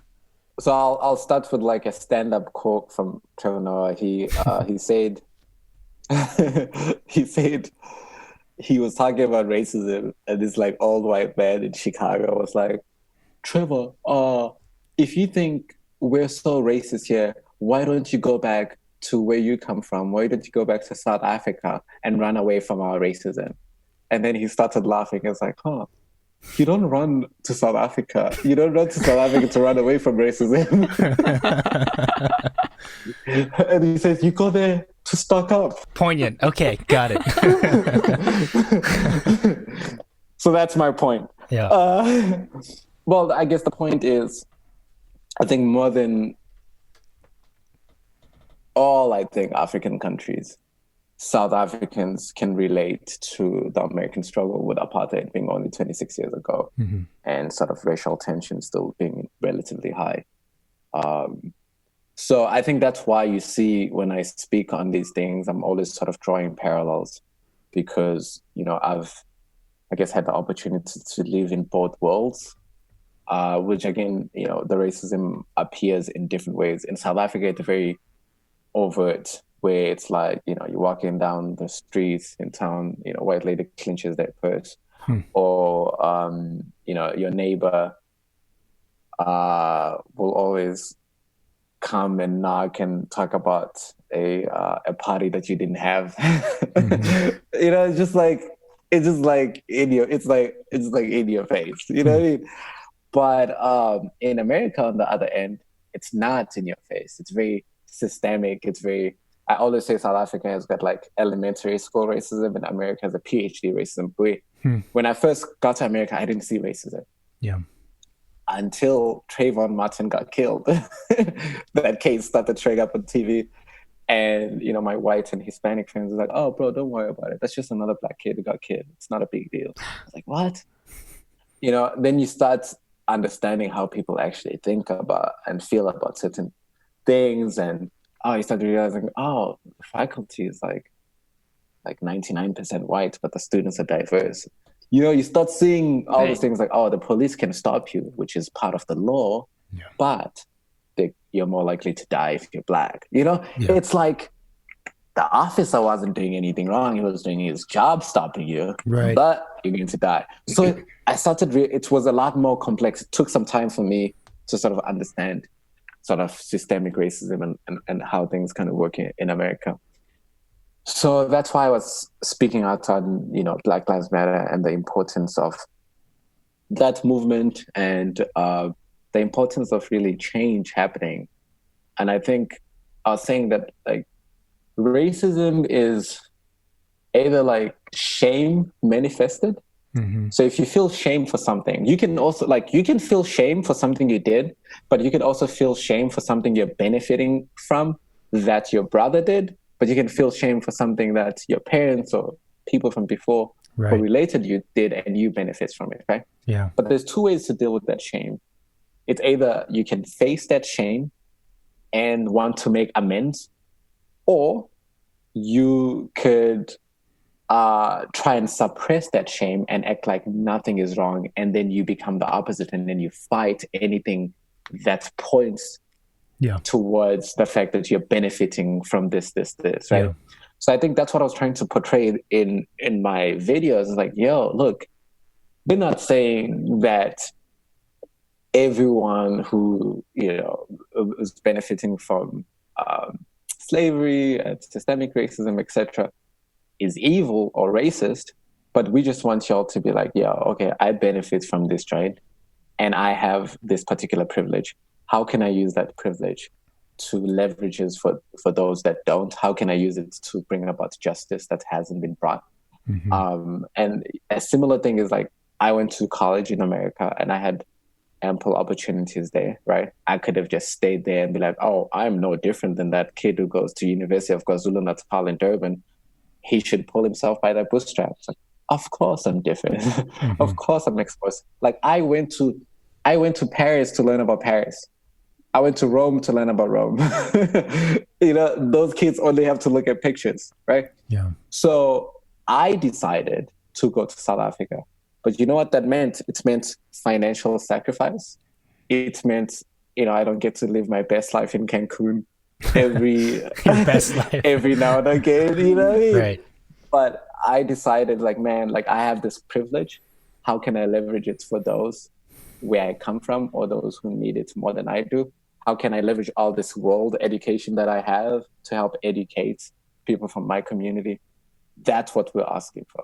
So I'll start with like a stand-up quote from Trevor Noah. He said he was talking about racism, and this like old white man in Chicago was like, Trevor, if you think we're so racist here, why don't you go back to where you come from? Why don't you go back to South Africa and run away from our racism? And then he started laughing. It's like, you don't run to South Africa. You don't run to South Africa to run away from racism. And he says, you go there to stock up. Poignant. Okay, got it. So that's my point. Yeah. Well, I guess the point is, I think more than all, African countries, South Africans can relate to the American struggle with apartheid being only 26 years ago, mm-hmm. and sort of racial tension still being relatively high. So I think that's why you see when I speak on these things, I'm always sort of drawing parallels, because, I've, had the opportunity to live in both worlds, which again, the racism appears in different ways. In South Africa, it's very overt, where it's like, you're walking down the streets in town, white lady clinches their purse, or, your neighbor will always come and knock and talk about a party that you didn't have. Mm-hmm. It's just like in your, it's like in your face, you know what I mean? But in America, on the other end, it's not in your face. It's very systemic. I always say South Africa has got like elementary school racism, and America has a PhD racism. When I first got to America, I didn't see racism. Yeah. Until Trayvon Martin got killed. That case started showing up on TV. And, my white and Hispanic friends were like, oh, bro, don't worry about it. That's just another black kid who got killed. It's not a big deal. I was like, what? Then you start understanding how people actually think about and feel about certain things. And you start realizing, the faculty is like 99% white, but the students are diverse. You start seeing all these things like, the police can stop you, which is part of the law, but you're more likely to die if you're black. It's like the officer wasn't doing anything wrong. He was doing his job stopping you, right? But you're going to die. So I started, it was a lot more complex. It took some time for me to sort of understand sort of systemic racism and how things kind of work in America. So that's why I was speaking out on, Black Lives Matter and the importance of that movement and the importance of really change happening. And I think I was saying that like racism is either like shame manifested. Mm-hmm. So if you feel shame for something, you can also you can feel shame for something you did, but you can also feel shame for something you're benefiting from. that your brother did, but you can feel shame for something that your parents or people from before Right. who related you did, and you benefit from it, right? Yeah. But there's two ways to deal with that shame. It's either you can face that shame and want to make amends, or you could try and suppress that shame and act like nothing is wrong, and then you become the opposite, and then you fight anything that points towards the fact that you're benefiting from this, right? Yeah. So I think that's what I was trying to portray in my videos. It's like, yo, look, we're not saying that everyone who, you know, is benefiting from slavery and systemic racism, etc., is evil or racist, but we just want y'all to be like, yeah, okay, I benefit from this trade and I have this particular privilege. How can I use that privilege to leverage it for those that don't? How can I use it to bring about justice that hasn't been brought? Mm-hmm. And a similar thing is like, I went to college in America and I had ample opportunities there, right? I could have just stayed there and be like, oh, I'm no different than that kid who goes to University of KwaZulu-Natal in Durban. He should pull himself by the bootstraps. Like, of course I'm different. Mm-hmm. Of course I'm exposed. Like I went to Paris to learn about Paris. I went to Rome to learn about Rome. You know, those kids only have to look at pictures, right? Yeah. So I decided to go to South Africa. But you know what that meant? It meant financial sacrifice. It meant, you know, I don't get to live my best life in Cancun every now and again, you know what I mean? Right. But I decided, like, man, like I have this privilege. How can I leverage it for those where I come from or those who need it more than I do? How can I leverage all this world education that I have to help educate people from my community? That's what we're asking for.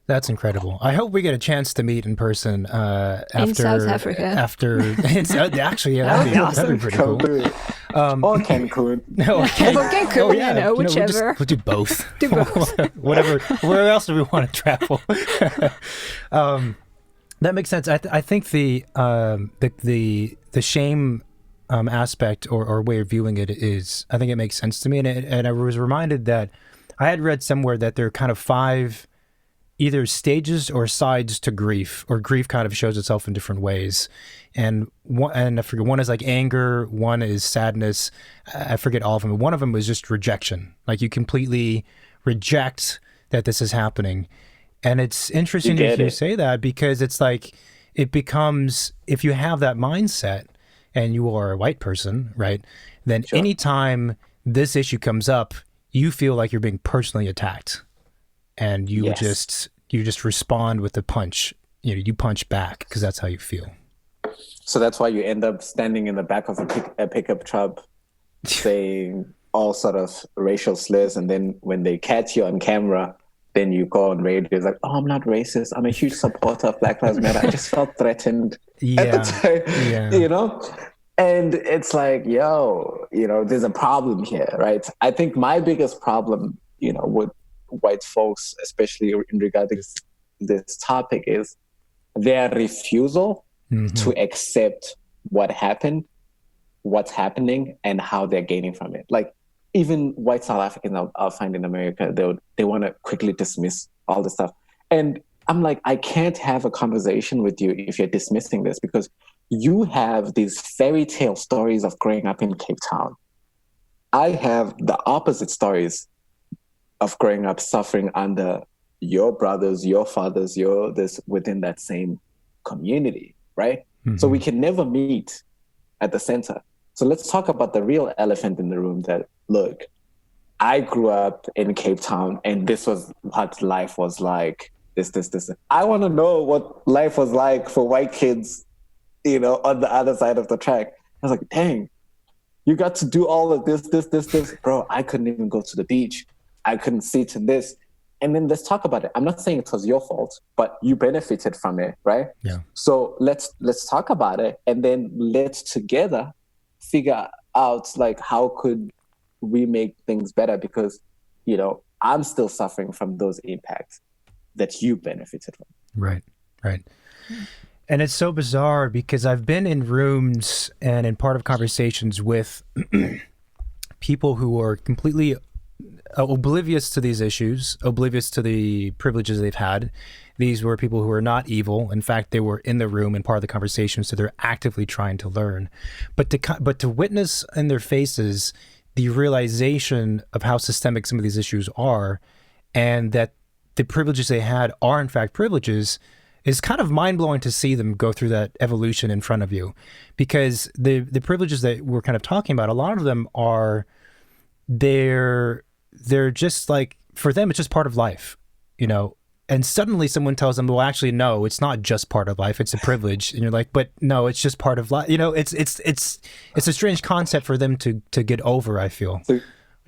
That's incredible. I hope we get a chance to meet in person after in South Africa. Actually, yeah, that'd be pretty cool. Or Cancun. Cancun, yeah, you know, whichever. We'll do both. Do both. Whatever. Where else do we want to travel? That makes sense. I think the shame aspect or way of viewing it is, I think it makes sense to me, and I was reminded that I had read somewhere that there are kind of 5 either stages or sides to grief, or grief kind of shows itself in different ways. And I forget, one is like anger, one is sadness. I forget all of them. One of them was just rejection. Like you completely reject that this is happening. And it's interesting to hear you say that, because it's like, it becomes, if you have that mindset and you are a white person, right, then anytime this issue comes up, you feel like you're being personally attacked. And you just respond with a punch. You know, you punch back because that's how you feel. So that's why you end up standing in the back of a pickup truck saying all sort of racial slurs, and then when they catch you on camera, then you go on radio. It's like, oh, I'm not racist. I'm a huge supporter of Black Lives Matter. I just felt threatened at the time, you know? And it's like, yo, you know, there's a problem here, right? I think my biggest problem, you know, with white folks, especially in regarding this topic, is their refusal to accept what happened, what's happening, and how they're gaining from it. Like even white South Africans I'll find in America, they want to quickly dismiss all this stuff. And I'm like, I can't have a conversation with you if you're dismissing this, because you have these fairy tale stories of growing up in Cape Town. I have the opposite stories of growing up suffering under your brothers, your fathers, this within that same community, right? Mm-hmm. So we can never meet at the center. So let's talk about the real elephant in the room, that, look, I grew up in Cape Town and this was what life was like. This. I want to know what life was like for white kids, you know, on the other side of the track. I was like, dang, you got to do all of this. Bro, I couldn't even go to the beach. I couldn't sit in this. And then let's talk about it. I'm not saying it was your fault, but you benefited from it, right? Yeah. So let's talk about it, and then let's together figure out, like, how could we make things better? Because, you know, I'm still suffering from those impacts that you benefited from. Right. And it's so bizarre because I've been in rooms and in part of conversations with people who are completely oblivious to these issues, oblivious to the privileges they've had. These were people who were not evil. In fact, they were in the room and part of the conversation, so they're actively trying to learn. But to witness in their faces the realization of how systemic some of these issues are, and that the privileges they had are in fact privileges, is kind of mind-blowing to see them go through that evolution in front of you. Because the privileges that we're kind of talking about, a lot of them are, they're just like, for them, it's just part of life, you know. And suddenly someone tells them, well, actually, no, it's not just part of life. It's a privilege. And you're like, but no, it's just part of life. You know, it's a strange concept for them to get over, I feel. So,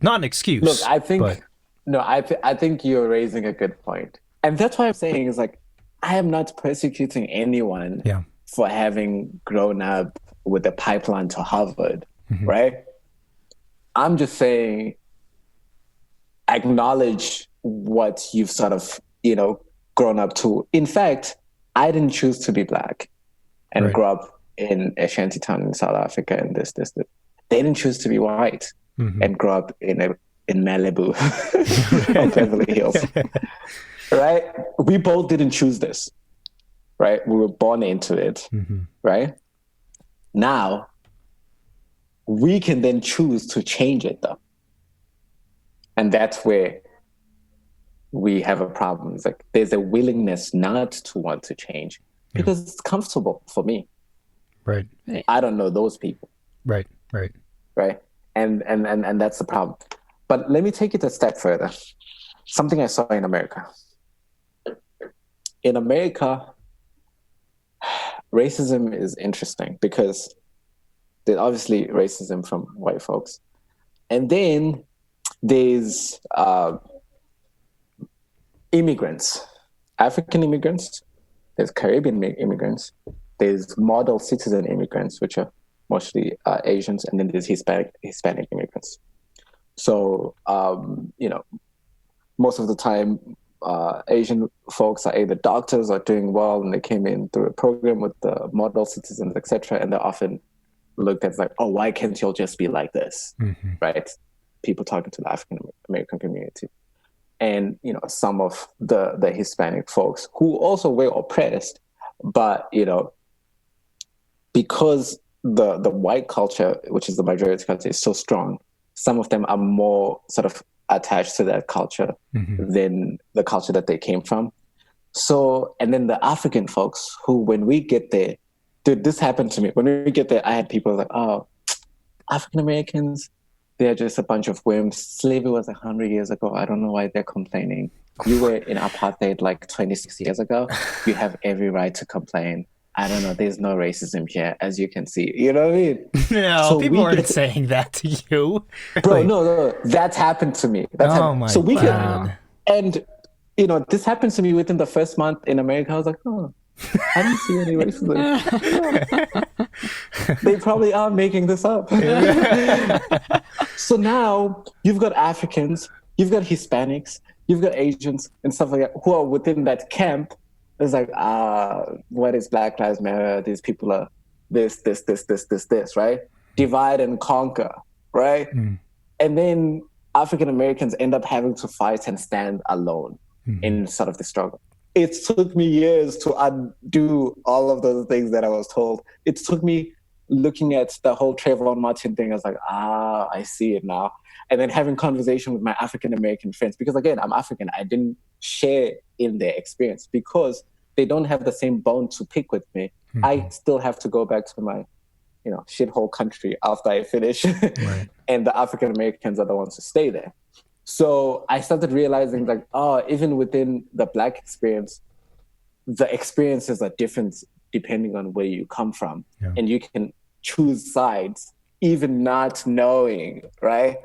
not an excuse. Look, I think, but... no, I think you're raising a good point. And that's why I'm saying is like, I am not persecuting anyone for having grown up with a pipeline to Harvard, right? I'm just saying, acknowledge what you've sort of, you know, grown up to. In fact, I didn't choose to be Black and grow up in a shanty town in South Africa and this. They didn't choose to be white and grow up in Malibu or Beverly Hills, right? We both didn't choose this, right? We were born into it, right? Now, we can then choose to change it though. And that's where we have a problem. It's like there's a willingness not to want to change because it's comfortable for me. Right. I don't know those people. Right. And that's the problem. But let me take it a step further. Something I saw in America. In America, racism is interesting because there's obviously racism from white folks. And then there's immigrants, African immigrants, there's Caribbean immigrants, there's model citizen immigrants, which are mostly Asians, and then there's Hispanic immigrants. So, you know, most of the time, Asian folks are either doctors or doing well, and they came in through a program with the model citizens, etc., and they're often looked at as like, oh, why can't y'all just be like this, right? People talking to the African American community. And, you know, some of the Hispanic folks who also were oppressed, but, you know, because the white culture, which is the majority culture, is so strong, some of them are more sort of attached to that culture than the culture that they came from. So, and then the African folks who, when we get there, dude, this happened to me. When we get there, I had people like, oh, African Americans, they're just a bunch of wimps. Slavery was 100 years ago. I don't know why they're complaining. You were in apartheid like 26 years ago. You have every right to complain. I don't know. There's no racism here, as you can see. You know what I mean? No, so people aren't saying that to you. Bro, no. That's happened to me. My God. And, you know, this happened to me within the first month in America. I was like, oh, I didn't see any racism. They probably are making this up. So now you've got Africans, you've got Hispanics, you've got Asians and stuff like that who are within that camp. It's like, what is Black Lives Matter? These people are this, right? Divide and conquer, right? And then African Americans end up having to fight and stand alone in sort of the struggle. It took me years to undo all of those things that I was told. It took me looking at the whole Trayvon Martin thing. I was like, I see it now. And then having conversation with my African-American friends, because again, I'm African. I didn't share in their experience because they don't have the same bone to pick with me. I still have to go back to my, you know, shithole country after I finish. Right. And the African-Americans are the ones who stay there. So I started realizing like, even within the Black experience, the experiences are different depending on where you come from. Yeah. And you can choose sides, even not knowing, right?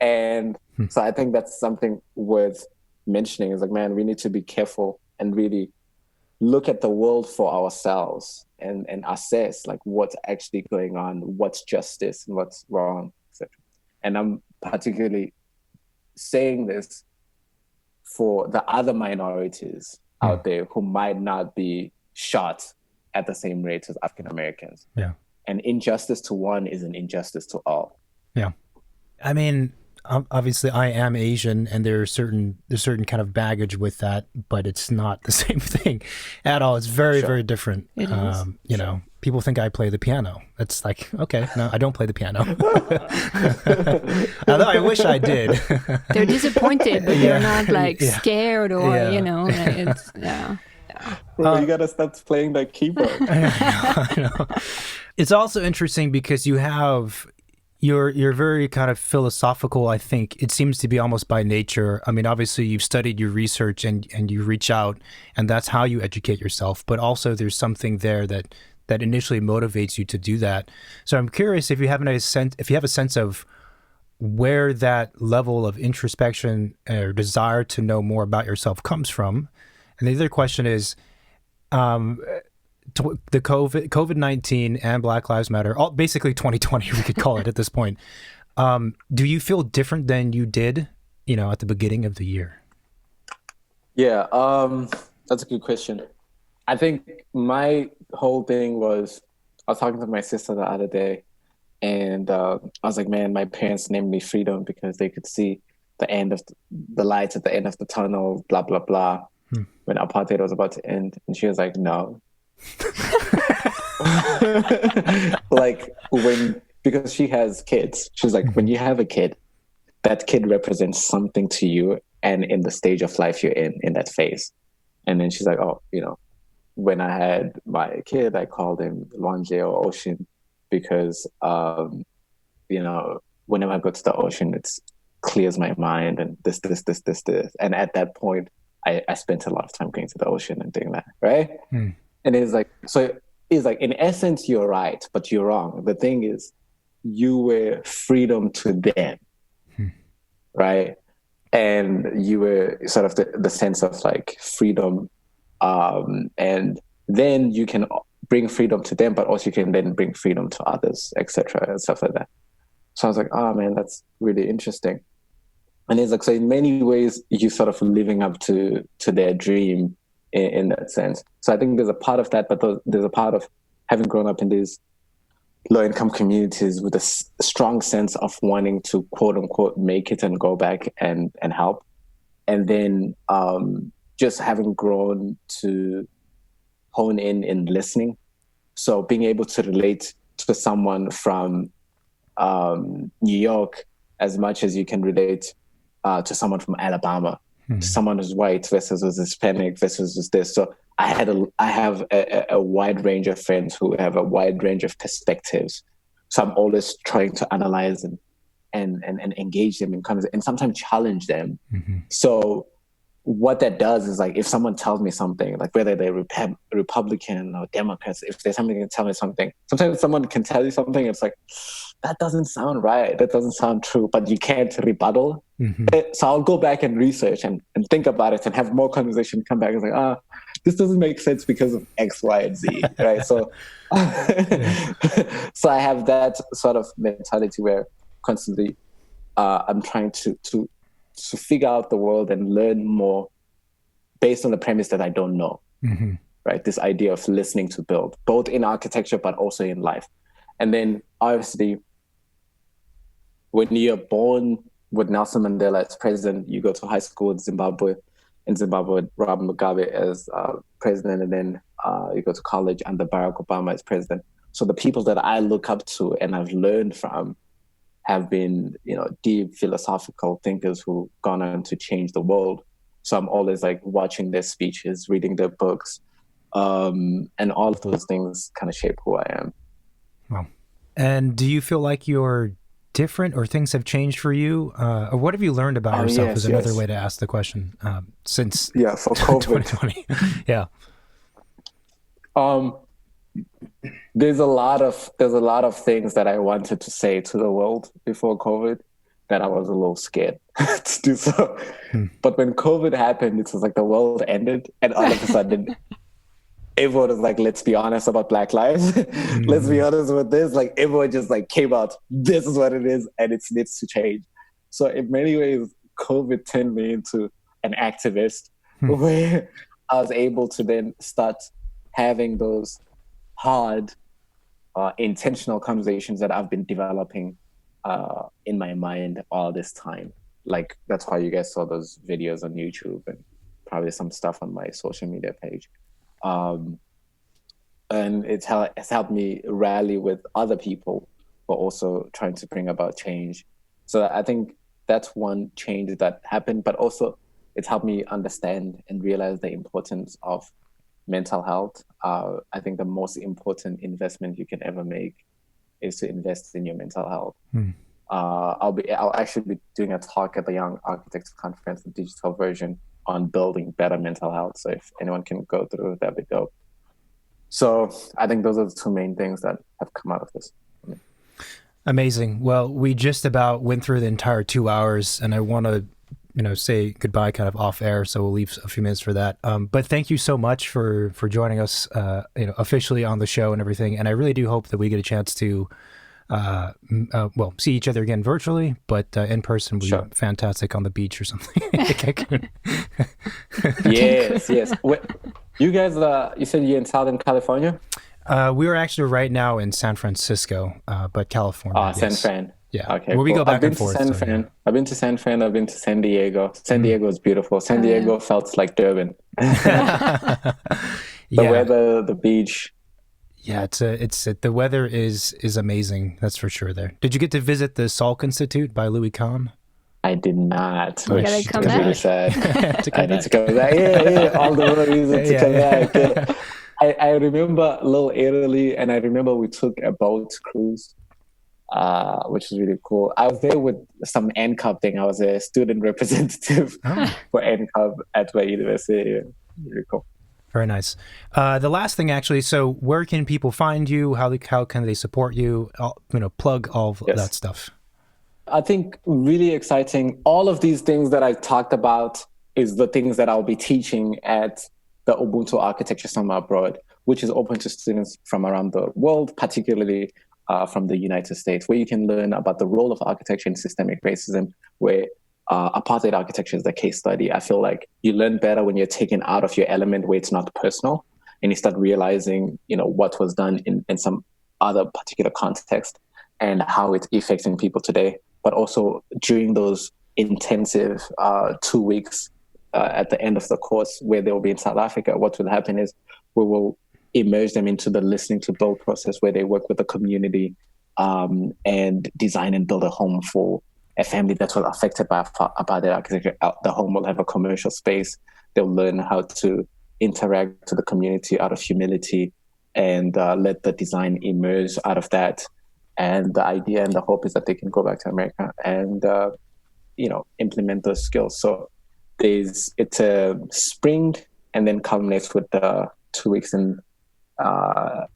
And so I think that's something worth mentioning is like, man, we need to be careful and really look at the world for ourselves and assess like what's actually going on, what's justice and what's wrong, etc. And I'm particularly saying this for the other minorities out there who might not be shot at the same rate as African Americans. Yeah. And injustice to one is an injustice to all. Yeah. I mean, obviously, I am Asian, and there's certain kind of baggage with that, but it's not the same thing at all. It's very, Sure. very different. It is. You know, people think I play the piano. It's like, okay, no, I don't play the piano. Although I wish I did. They're disappointed, but they're not like Yeah. scared or Yeah. you know. It's yeah. Bro, you gotta start playing that keyboard. I know. It's also interesting because you're very kind of philosophical. I think it seems to be almost by nature. I mean, obviously you've studied, you research, and you reach out, and that's how you educate yourself. But also there's something there that initially motivates you to do that. So I'm curious if you have a sense of where that level of introspection or desire to know more about yourself comes from. And the other question is, the COVID-19 and Black Lives Matter, basically 2020, we could call it at this point. Do you feel different than you did, at the beginning of the year? Yeah, that's a good question. I think my whole thing was, I was talking to my sister the other day, and I was like, man, my parents named me Freedom because they could see the end of the lights at the end of the tunnel, blah, blah, blah, when apartheid was about to end. And she was like, no. Because she has kids. She's like, when you have a kid, that kid represents something to you and in the stage of life you're in that phase. And then she's like, oh, when I had my kid, I called him Wandile or Ocean because, whenever I go to the ocean, it clears my mind and this. And at that point, I spent a lot of time going to the ocean and doing that, right? And it's like, in essence, you're right, but you're wrong. The thing is, you were freedom to them, right? And you were sort of the sense of like freedom. And then you can bring freedom to them, but also you can then bring freedom to others, etc., and stuff like that. So I was like, oh man, that's really interesting. And it's like, so in many ways, you sort of living up to their dream in that sense. So I think there's a part of that, but there's a part of having grown up in these low-income communities with a strong sense of wanting to quote unquote make it and go back and help. And then just having grown to hone in listening. So being able to relate to someone from New York as much as you can relate to someone from Alabama, to someone who's white versus who's Hispanic versus who's this. So I have a wide range of friends who have a wide range of perspectives. So I'm always trying to analyze and engage them in conversation and sometimes challenge them. So what that does is like, if someone tells me something, like whether they're Republican or Democrats, if there's something can tell me something, sometimes someone can tell you something, it's like, that doesn't sound right, that doesn't sound true, but you can't rebuttal. So I'll go back and research and think about it and have more conversation, come back and say, this doesn't make sense because of X, Y, and Z, right? So, so I have that sort of mentality where constantly I'm trying to figure out the world and learn more based on the premise that I don't know, right? This idea of listening to build, both in architecture, but also in life. And then obviously, when you're born with Nelson Mandela as president, you go to high school in Zimbabwe, Robert Mugabe as president, and then you go to college under Barack Obama as president. So the people that I look up to and I've learned from have been, deep philosophical thinkers who've gone on to change the world. So I'm always like watching their speeches, reading their books, and all of those things kind of shape who I am. Wow. And do you feel like you're different or things have changed for you? Or what have you learned about yourself is another way to ask the question since for COVID. 2020. Yeah. There's a lot of things that I wanted to say to the world before COVID that I was a little scared to do so. But when COVID happened, it was like the world ended, and all of a sudden, everyone was like, "Let's be honest about Black lives. Let's be honest with this." Like everyone just like came out. This is what it is, and it needs to change. So in many ways, COVID turned me into an activist, where I was able to then start having those hard, intentional conversations that I've been developing in my mind all this time. Like, that's why you guys saw those videos on YouTube and probably some stuff on my social media page. And it's helped me rally with other people, but also trying to bring about change. So I think that's one change that happened, but also it's helped me understand and realize the importance of mental health. I think the most important investment you can ever make is to invest in your mental health. I'll actually be doing a talk at the Young Architects Conference, the digital version, on building better mental health. So if anyone can go through, that'd be dope. So I think those are the two main things that have come out of this. Amazing. Well, we just about went through the entire 2 hours, and I want to, say goodbye kind of off air, so we'll leave a few minutes for that. But thank you so much for joining us, officially on the show and everything. And I really do hope that we get a chance to, see each other again virtually, but in person would be fantastic on the beach or something. Yes. Wait, you guys, you said you're in Southern California? We are actually right now in San Francisco, but California. San Fran. Yeah. Okay. Well, we go back and forth. I've been to San Fran. I've been to San Fran. I've been to San Diego. San Diego is beautiful. San Diego felt like Durban. The weather, the beach. Yeah, the weather is amazing. That's for sure. There. Did you get to visit the Salk Institute by Louis Kahn? I did not. You gotta come back. Really sad. I need to come back. Yeah. All the reasons to come back. Yeah. I remember a little Italy, and I remember we took a boat cruise, which is really cool. I was there with some NCUB thing. I was a student representative for NCUB at my university. Yeah. Really cool. Very nice. The last thing, actually, so where can people find you? How can they support you? Plug all of that stuff. I think really exciting. All of these things that I talked about is the things that I'll be teaching at the Ubuntu Architecture Summer Abroad, which is open to students from around the world, particularly from the United States, where you can learn about the role of architecture in systemic racism, where apartheid architecture is the case study. I feel like you learn better when you're taken out of your element, where it's not personal, and you start realizing, what was done in some other particular context and how it's affecting people today. But also during those intensive 2 weeks at the end of the course, where they will be in South Africa, what will happen is we will immerse them into the listening to build process, where they work with the community and design and build a home for a family that was affected by apartheid architecture. The home will have a commercial space. They'll learn how to interact with the community out of humility and let the design emerge out of that. And the idea and the hope is that they can go back to America and, implement those skills. So it's a spring, and then culminates with the 2 weeks in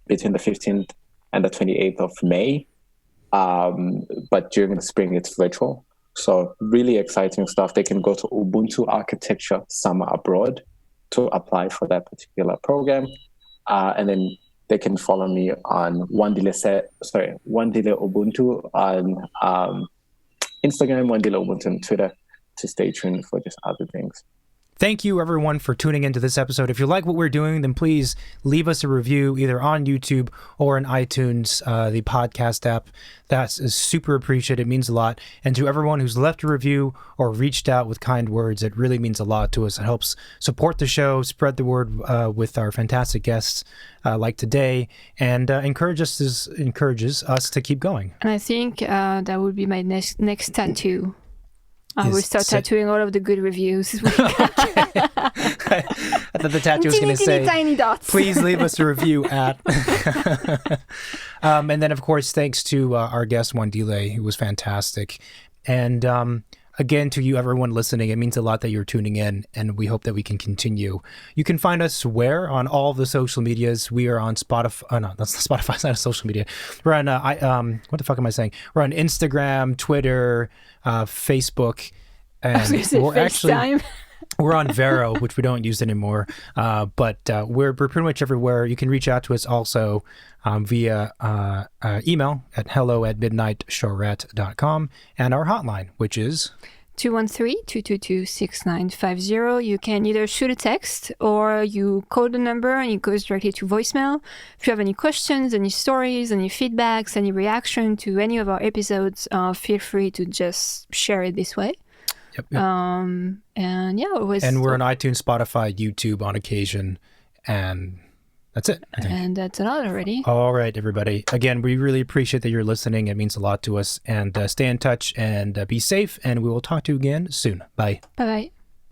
between the 15th and the 28th of May. But during the spring, it's virtual. So really exciting stuff. They can go to Ubuntu Architecture Summer Abroad to apply for that particular program. And then they can follow me on Wandile Ubuntu on Instagram, Wandile Ubuntu on Twitter, to stay tuned for just other things. Thank you, everyone, for tuning into this episode. If you like what we're doing, then please leave us a review either on YouTube or in iTunes, the podcast app. That is super appreciated. It means a lot. And to everyone who's left a review or reached out with kind words, it really means a lot to us. It helps support the show, spread the word with our fantastic guests like today, and encourages us to keep going. And I think that would be my next tattoo. I will start tattooing all of the good reviews. I thought the tattoo was going to say, tiny dots. Please leave us a review at... and then, of course, thanks to our guest, Wandile, who was fantastic. And again, to you, everyone listening, it means a lot that you're tuning in, and we hope that we can continue. You can find us where? On all the social medias. We are on Spotify. Oh, no, that's not Spotify. It's not a social media. We're on, what the fuck am I saying? We're on Instagram, Twitter, Facebook, and we're on Vero, which we don't use anymore. But we're pretty much everywhere. You can reach out to us also via email at hello@midnightshowret.com, and our hotline, which is 213-222-6950. You can either shoot a text or you call the number and it goes directly to voicemail. If you have any questions, any stories, any feedbacks, any reaction to any of our episodes, feel free to just share it this way. Yep. And yeah, and we're on iTunes, Spotify, YouTube on occasion, and that's it, I think. And that's a lot already. All right, everybody. Again, we really appreciate that you're listening. It means a lot to us. And stay in touch and be safe. And we will talk to you again soon. Bye. Bye-bye.